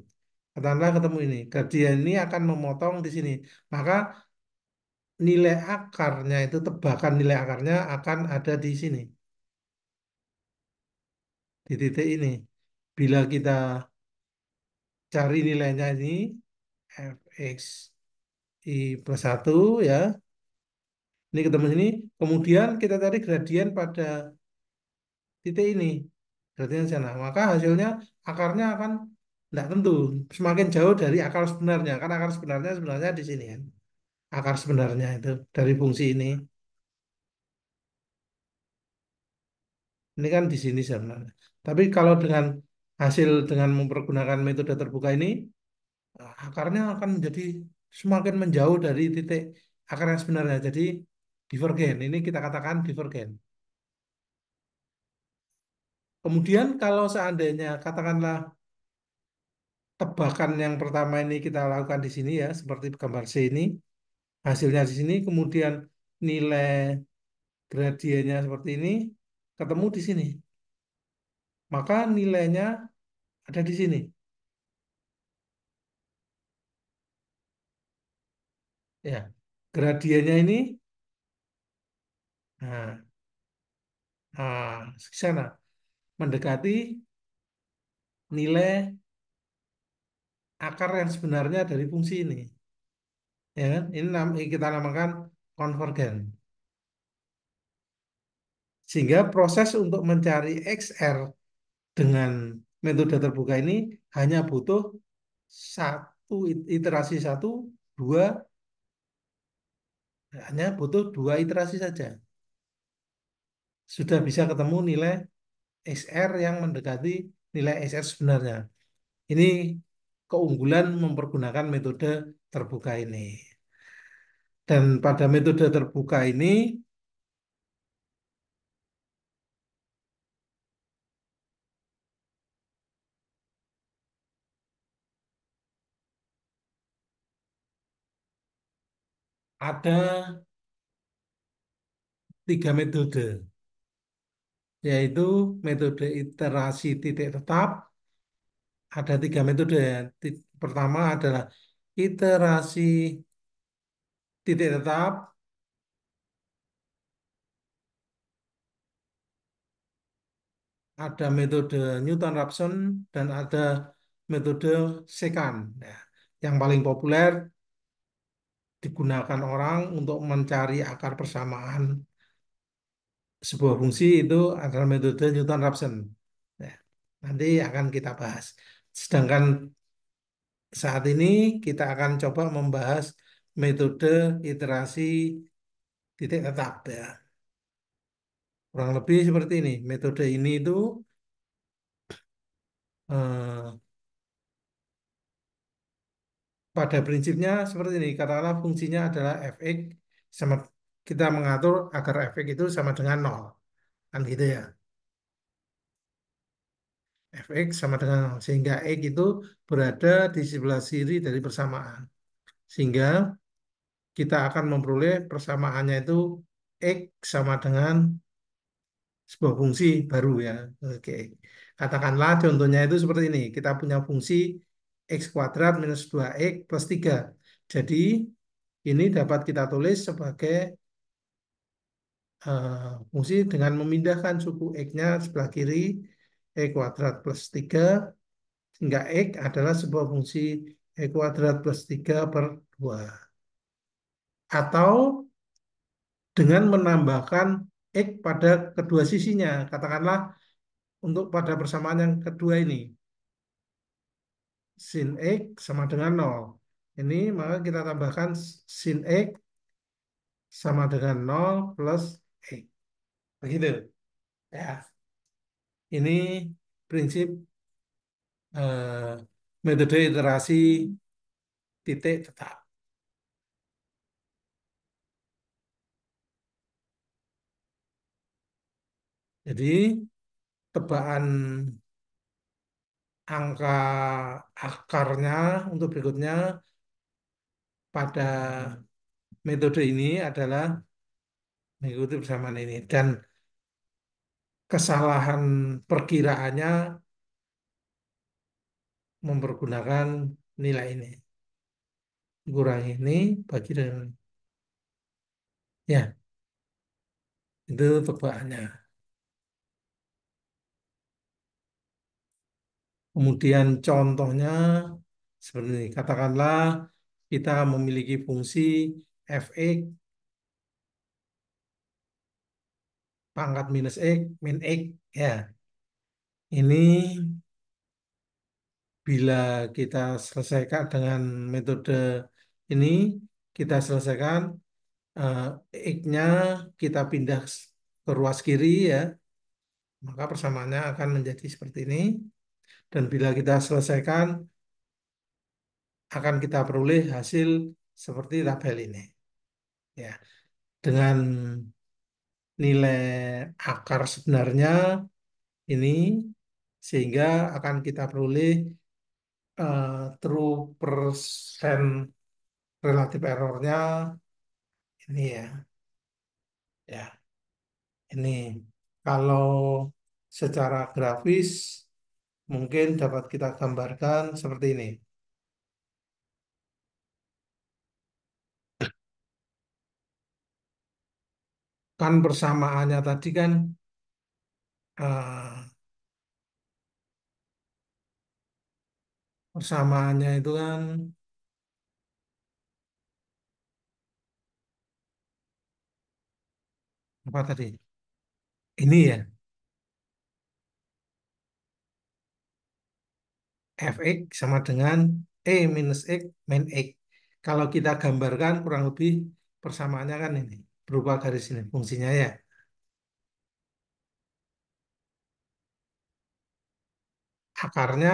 Katakanlah ketemu ini, gradien ini akan memotong di sini. Maka nilai akarnya itu, tebakan nilai akarnya akan ada di sini, di titik ini. Bila kita cari nilainya ini, fx i plus 1 ya, ini ketemu sini. Kemudian kita cari gradien pada titik ini, gradien sana. Maka hasilnya akarnya akan tidak tentu, semakin jauh dari akar sebenarnya. Kan akar sebenarnya di sini kan. Akar sebenarnya itu dari fungsi ini. Ini kan di sini sebenarnya. Tapi kalau dengan hasil dengan mempergunakan metode terbuka ini, akarnya akan menjadi semakin menjauh dari titik akar yang sebenarnya. Jadi divergen. Ini kita katakan divergen. Kemudian kalau seandainya katakanlah tebakan yang pertama ini kita lakukan di sini ya, seperti gambar C ini, hasilnya di sini, kemudian nilai gradiennya seperti ini, ketemu di sini. Maka nilainya ada di sini. Ya, gradiennya ini, nah, ke sana mendekati nilai akar yang sebenarnya dari fungsi ini, ya kan? Ini kita namakan konvergen. Sehingga proses untuk mencari XR dengan metode terbuka ini hanya butuh satu iterasi satu, dua, hanya butuh dua iterasi saja. Sudah bisa ketemu nilai XR yang mendekati nilai XR sebenarnya. Ini keunggulan mempergunakan metode terbuka ini. Dan pada metode terbuka ini ada tiga metode, yaitu metode iterasi titik tetap. Ada tiga metode ya. Pertama adalah iterasi titik tetap, ada metode Newton-Raphson, dan ada metode sekant. Ya. Yang paling populer digunakan orang untuk mencari akar persamaan sebuah fungsi itu adalah metode Newton-Raphson. Ya. Nanti akan kita bahas. Sedangkan saat ini kita akan coba membahas metode iterasi titik tetap ya. Kurang lebih seperti ini. Metode ini itu eh, pada prinsipnya seperti ini. Katakanlah fungsinya adalah fx sama, kita mengatur agar fx itu sama dengan nol. Kan gitu ya. Fx sama dengan nol. Sehingga x itu berada di sebelah kiri dari persamaan. Sehingga kita akan memperoleh persamaannya itu x sama dengan sebuah fungsi baru ya. Oke. Katakanlah contohnya itu seperti ini. Kita punya fungsi x kuadrat minus 2x plus 3. Jadi ini dapat kita tulis sebagai fungsi dengan memindahkan suku x-nya sebelah kiri, x kuadrat plus 3, sehingga x adalah sebuah fungsi x kuadrat plus 3 per 2. Atau dengan menambahkan x pada kedua sisinya. Katakanlah untuk pada persamaan yang kedua ini, sin X sama dengan nol. Ini maka kita tambahkan sin X sama dengan nol plus X. Begitu. Ya, ini prinsip metode iterasi titik tetap. Jadi tebakan angka akarnya untuk berikutnya pada metode ini adalah mengikuti persamaan ini. Dan kesalahan perkiraannya mempergunakan nilai ini. Kurangi ini bagi dengan, ya, itu tebakannya. Kemudian contohnya seperti ini. Katakanlah kita memiliki fungsi fx pangkat minus x min x. Ya, ini bila kita selesaikan dengan metode ini, kita selesaikan eh, x-nya kita pindah ke ruas kiri ya, maka persamaannya akan menjadi seperti ini. Dan bila kita selesaikan, akan kita peroleh hasil seperti tabel ini. Ya, dengan nilai akar sebenarnya ini, sehingga akan kita peroleh true percent relatif errornya ini ya. Ya, ini kalau secara grafis mungkin dapat kita gambarkan seperti ini. kan persamaannya tadi kan eh, persamaannya itu kan apa tadi? Ini ya, fx sama dengan e minus x min x. Kalau kita gambarkan kurang lebih persamaannya kan ini berupa garis ini fungsinya ya. Akarnya,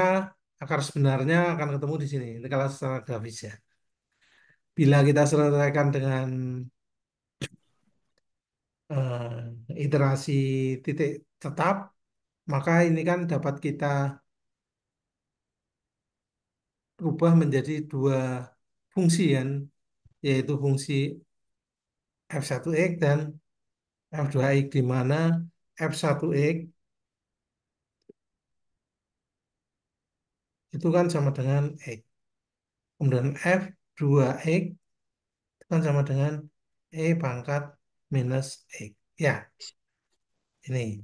akar sebenarnya akan ketemu di sini. Ini kalau secara grafis ya. Bila kita selesaikan dengan iterasi titik tetap, maka ini kan dapat kita rubah menjadi dua fungsi kan, yaitu fungsi f1x dan f2x, di mana f1x itu kan sama dengan x. Kemudian f2x itu kan sama dengan e pangkat minus x. Ya, ini.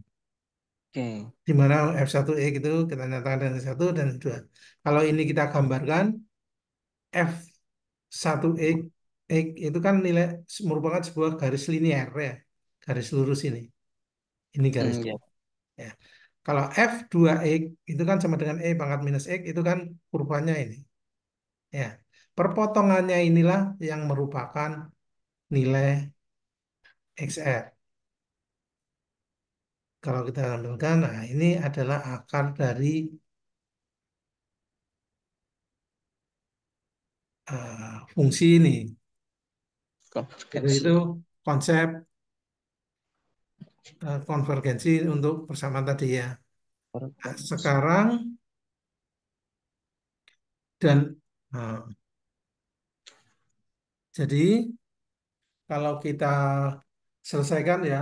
Oke. Di mana f1x itu kita nyatakan dengan satu dan dua. Kalau ini kita gambarkan, f1x x itu kan nilai merupakan sebuah garis linear ya, garis lurus ini. Ini garis. Ya. Ya. Kalau f2x itu kan sama dengan e pangkat minus x, itu kan kurvanya ini. Ya. Perpotongannya inilah yang merupakan nilai xr. Kalau kita ambilkan, nah ini adalah akar dari fungsi ini. Konvergensi. Itu konsep konvergensi untuk persamaan tadi ya. Nah, Konvergensi. sekarang dan nah, jadi kalau kita selesaikan ya,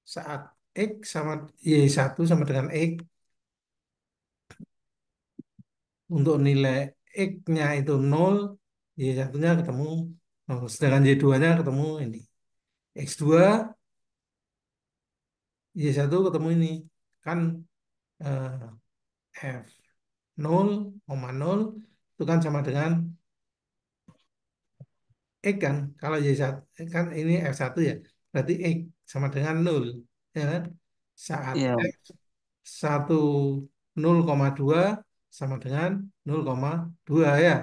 saat x sama y1 sama dengan x, untuk nilai x-nya itu 0, y1-nya ketemu 0. Sedangkan y2-nya ketemu ini. X2, y1 ketemu ini. Kan f 0,0 itu kan sama dengan X kan. Kalau Y1 kan ini F1 ya. Berarti X sama dengan 0. Ya kan? Saat Iya, F 1 0,2 sama dengan 0,2 ya.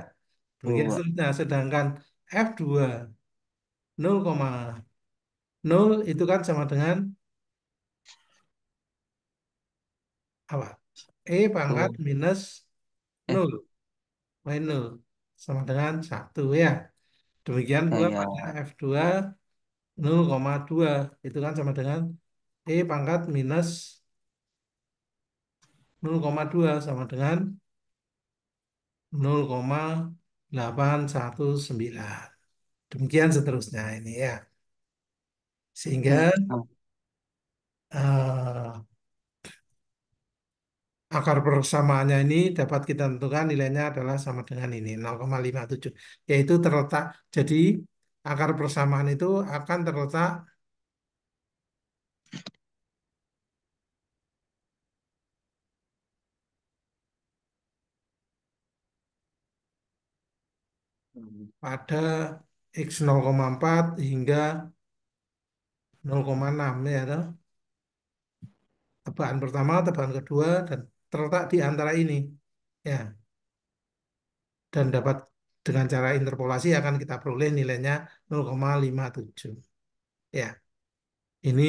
Demikian dua. seterusnya. Sedangkan F2 0,0 itu kan sama dengan apa? E pangkat Dua. minus Eh, 0. Min 0. Sama dengan 1 ya. Demikian pula ya. pada F2 0,2 itu kan sama dengan E pangkat minus 0,2 sama dengan 0,819. Demikian seterusnya ini ya. Sehingga Oh, eh, akar persamaannya ini dapat kita tentukan nilainya adalah sama dengan ini 0,57. Yaitu terletak, jadi akar persamaan itu akan terletak pada X 0,4 hingga 0,6 ya toh. Tebakan pertama, tebakan kedua, dan terletak di antara ini. Ya, dan dapat dengan cara interpolasi akan kita peroleh nilainya 0,57. Ya, ini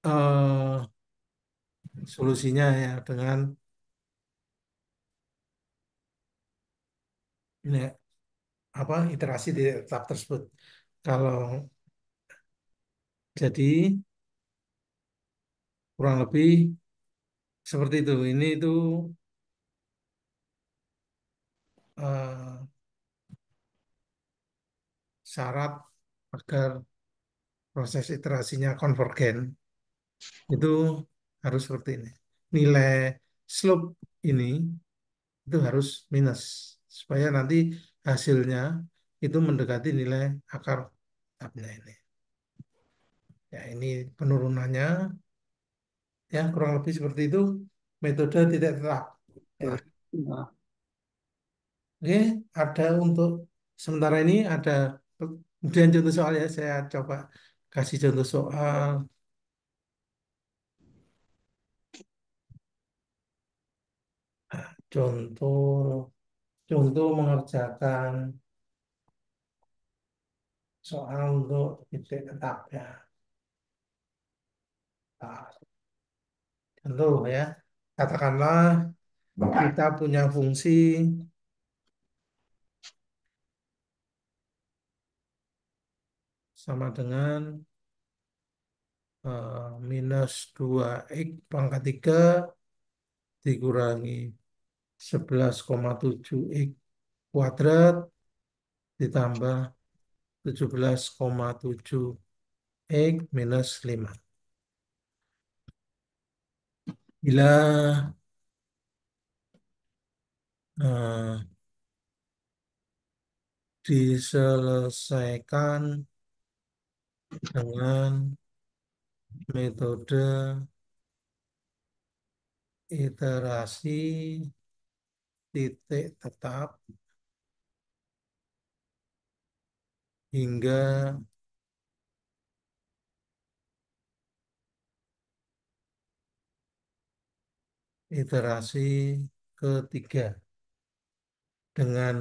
eh, solusinya ya dengan ini apa iterasi di tahap tersebut. Kalau jadi kurang lebih seperti itu. Ini itu eh, syarat agar proses iterasinya konvergen itu harus seperti ini. Nilai slope ini itu harus minus supaya nanti hasilnya itu mendekati nilai akar tabnya ini. Ya, ini penurunannya ya kurang lebih seperti itu metode titik tetap. Ya. Nah, Oke, ada untuk sementara ini ada kemudian contoh soal ya saya coba kasih contoh soal. Contoh contoh mengerjakan soal untuk titik tetap ya. Nah, contoh ya, katakanlah kita punya fungsi sama dengan minus 2x pangkat 3 dikurangi 11,7x kuadrat ditambah 17,7x minus 5. Bila eh, diselesaikan dengan metode iterasi titik tetap hingga iterasi ketiga dengan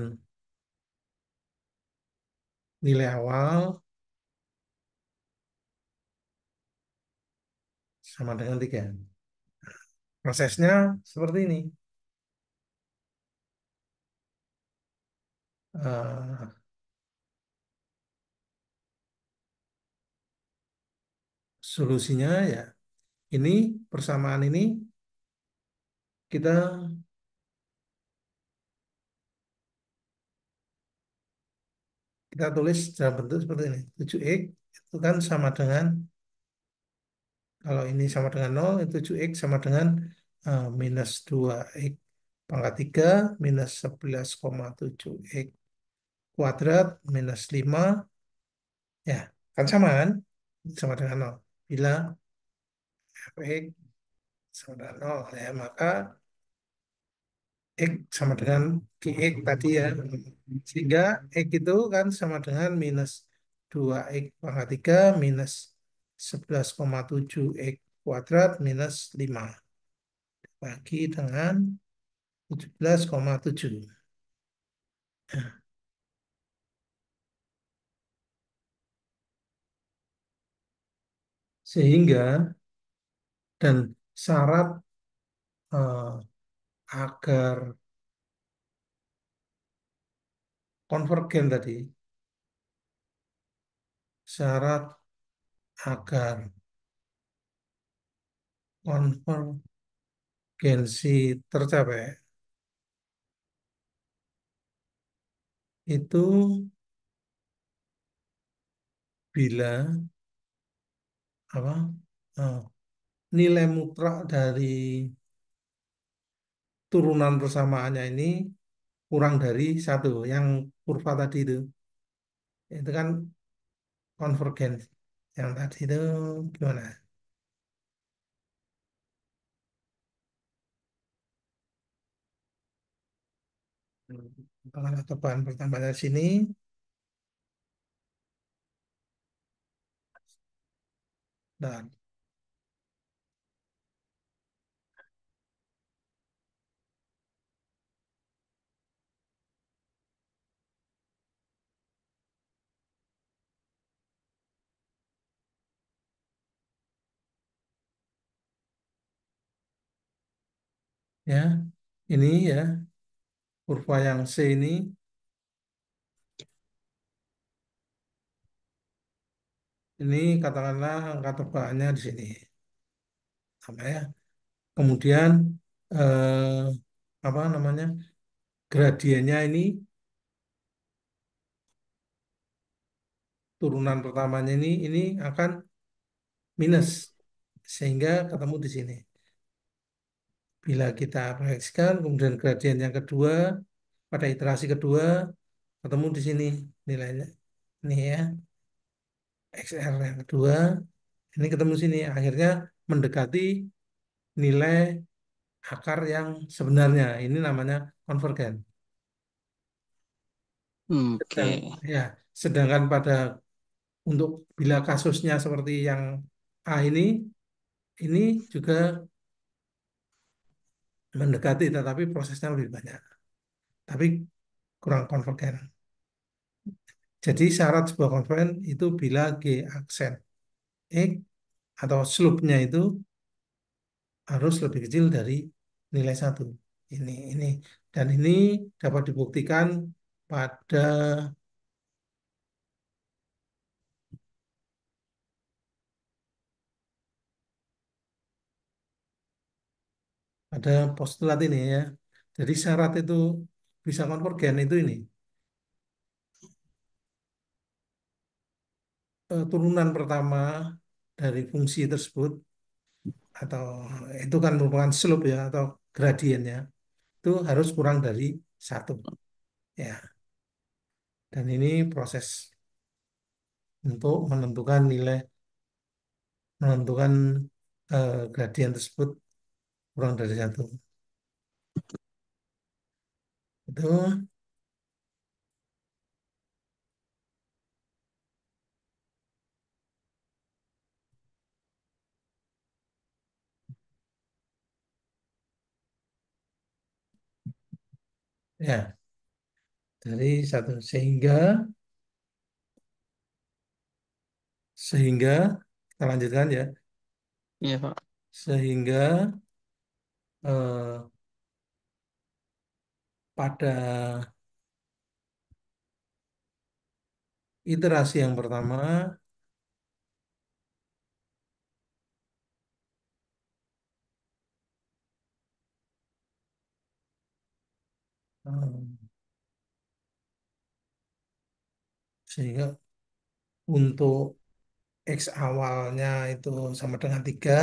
nilai awal sama dengan 3. Prosesnya seperti ini. Eh, Solusinya ya ini persamaan ini kita kita tulis dalam bentuk seperti ini. 7x itu kan sama dengan kalau ini sama dengan 0 itu 7x sama dengan minus 2x pangkat 3 minus 11,7x kuadrat minus 5 ya kan sama kan sama dengan 0. Bila fx sama dengan 0 ya maka X sama dengan Gx tadi ya. Sehingga X itu kan sama dengan minus 2x pangkat 3 minus 11,7x kuadrat minus 5 bagi dengan 17,7. Sehingga dan syarat eh, agar konvergen tadi, syarat agar konvergensi tercapai itu bila apa eh, nilai mutlak dari turunan persamaannya ini kurang dari 1 yang kurva tadi itu kan konvergen yang tadi itu gimana. Kalau tebalan pertama dari sini dan ya ini ya kurva yang C ini katakanlah angka tebalannya di sini sama ya. Kemudian eh, apa namanya gradiennya ini turunan pertamanya ini akan minus sehingga ketemu di sini. Bila kita proyeksikan kemudian gradien yang kedua pada iterasi kedua ketemu di sini nilainya. Ini ya XR yang kedua Ini ketemu sini. Akhirnya mendekati nilai akar yang sebenarnya. Ini namanya konvergen. Oke. Ya, sedangkan pada untuk bila kasusnya seperti yang A ini juga mendekati, tetapi prosesnya lebih banyak. Tapi kurang konvergen. Jadi syarat sebuah konvergen itu bila G aksen X atau slope-nya itu harus lebih kecil dari nilai satu. Ini dan ini dapat dibuktikan pada postulat ini ya. Jadi syarat itu bisa konvergen itu ini. Turunan pertama dari fungsi tersebut atau itu kan merupakan slope ya atau gradiennya itu harus kurang dari satu ya. Dan ini proses untuk menentukan gradien tersebut kurang dari satu. Itu ya dari satu sehingga kita lanjutkan ya Iya, Pak. sehingga eh, pada iterasi yang pertama eh, sehingga untuk X awalnya itu sama dengan 3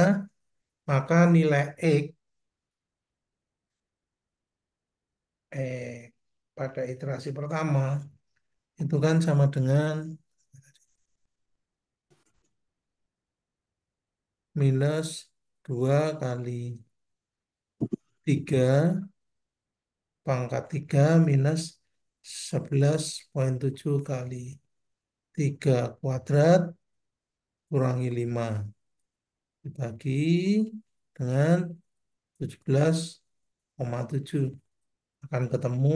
maka nilai X pada iterasi pertama itu kan sama dengan minus 2 kali 3 pangkat 3 minus 11,7 kali 3 kuadrat kurangi 5 dibagi dengan 17,7 akan ketemu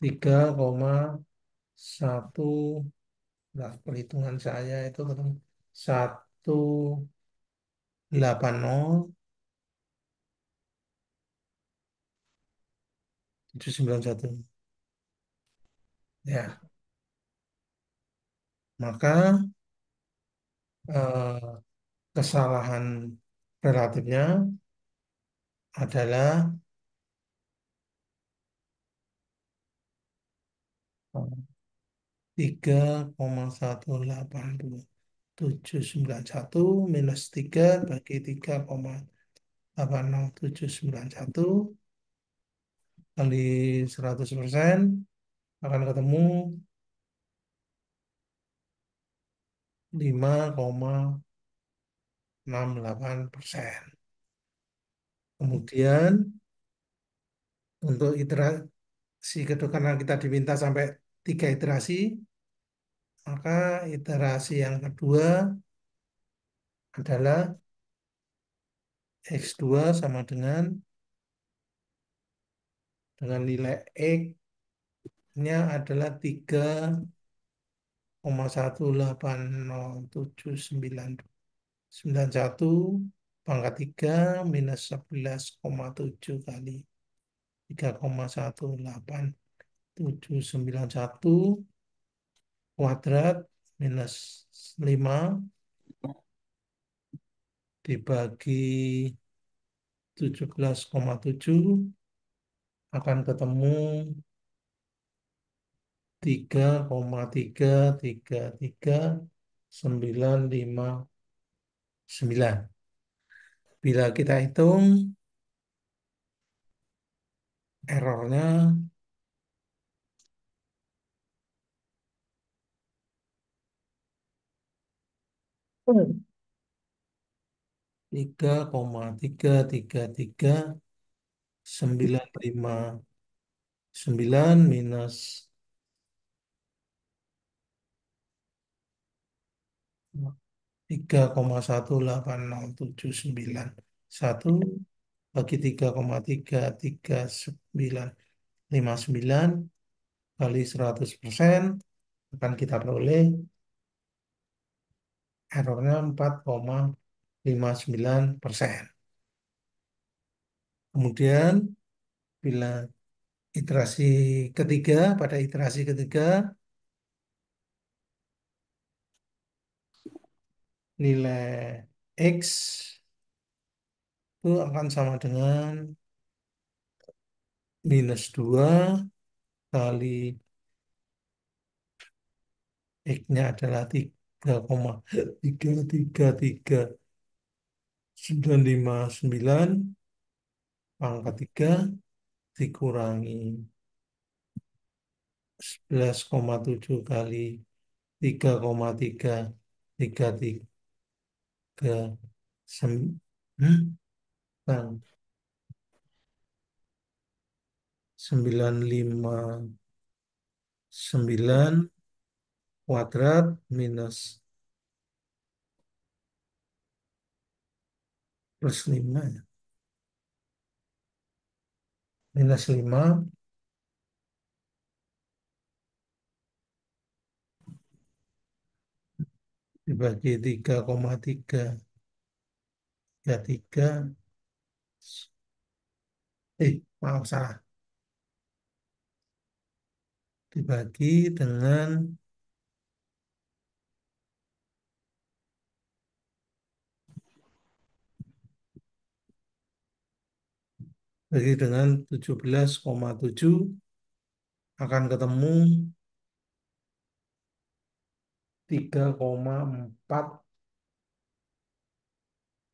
3,1. Nah, perhitungan saya itu ketemu 180,791. Ya, maka eh, kesalahan relatifnya adalah 3,182791 minus 3 bagi 3,80791 kali 100% akan ketemu 5,68%. Kemudian untuk iterasi kedua karena kita diminta sampai 3 iterasi, maka iterasi yang kedua adalah X2 sama dengan nilai X-nya adalah 3,1807991 pangkat 3 minus 11,7 kali 3,18791 kuadrat minus 5 dibagi 17,7 akan ketemu 3,3339. Bila kita hitung errornya 3,333,959 minus 3,18079 bagi 3,33959 kali 100% akan kita peroleh errornya 4,59%. Kemudian bila iterasi ketiga, pada iterasi ketiga nilai X itu akan sama dengan minus 2 kali X-nya adalah 3,333,959 pangkat 3 dikurangi 11,7 kali 3,333 959 kuadrat minus plus 5 ya. Minus 5 dibagi 3,333 maaf salah, dibagi dengan 17,7 akan ketemu 3,4.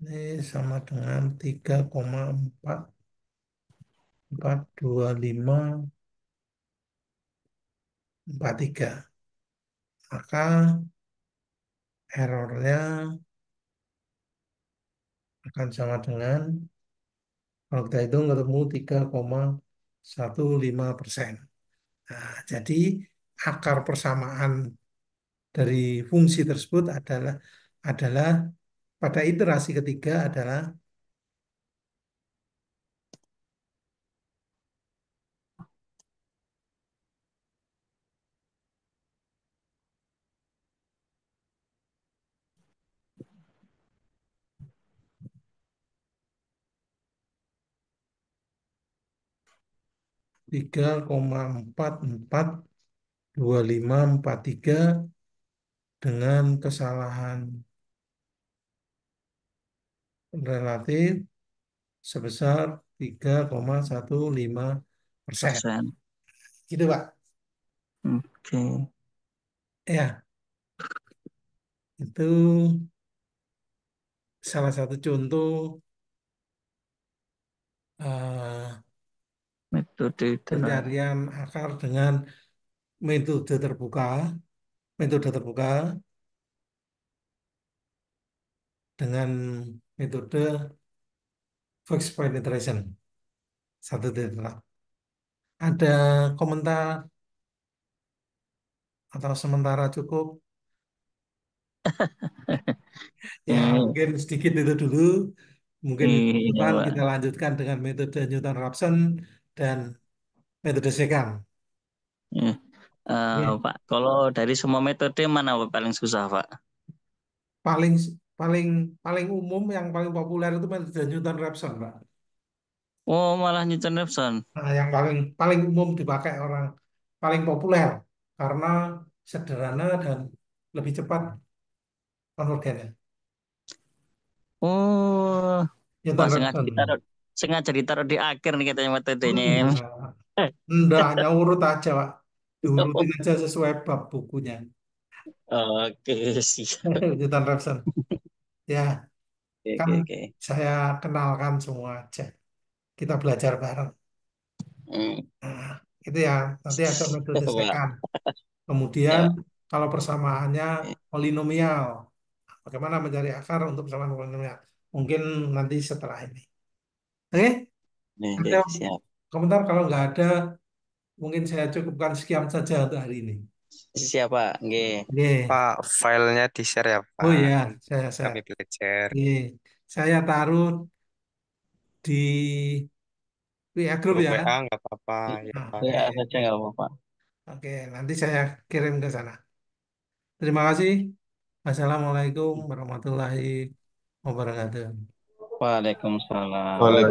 Ini sama dengan 3,442543. Maka errornya akan sama dengan, kalau kita hitung ketemu 3,15%. Nah, jadi akar persamaan dari fungsi tersebut adalah pada iterasi ketiga adalah 3,442543 dengan kesalahan relatif sebesar 3,15%. Persen. Gitu, Pak. Oke. Ya, itu salah satu contoh Metode iterasi. pencarian akar dengan metode terbuka, dengan metode fixed point iteration. Satu titik. Ada komentar atau sementara cukup? Ya, mungkin sedikit itu dulu. Mungkin minggu Iya, depan Pak. kita lanjutkan dengan metode Newton-Raphson dan metode sekant. Iya. Oke. Pak, kalau dari semua metode mana Pak paling susah, Pak? Paling paling paling umum yang paling populer itu metode Newton-Raphson, Pak. Oh, malah Newton-Raphson. Nah, yang paling paling umum dipakai orang, paling populer karena sederhana dan lebih cepat konvergennya. Oh, Pak Newton-Raphson. sengaja ditaruh di akhir nih katanya metodenya. Enggak, hanya urut aja, Pak. Diurutin aja sesuai bab bukunya. Oke, siap. Newton-Raphson. Ya, Oke, kan oke, oke. saya kenalkan semua aja. Kita belajar bareng. Hmm. Nah, itu ya. Nanti ada metode Pak. sekant. Kemudian Ya. kalau persamaannya polinomial, Bagaimana mencari akar untuk persamaan polinomial? Mungkin nanti setelah ini. Oke? Oke, Ada siap. komentar? Kalau nggak ada, mungkin saya cukupkan sekian saja untuk hari ini. Siap, Pak. Nggih. Oke. Pak, filenya di-share ya, Oh Pak. iya, Nanti saya. kami belajar. Oke. Saya taruh di WA Group Grup ya. WA nggak apa-apa, ya, Nah, Pak. oke. Ya, saja nggak apa-apa. Oke, nanti saya kirim ke sana. Terima kasih. Wassalamualaikum warahmatullahi wabarakatuh. Waalaikumsalam.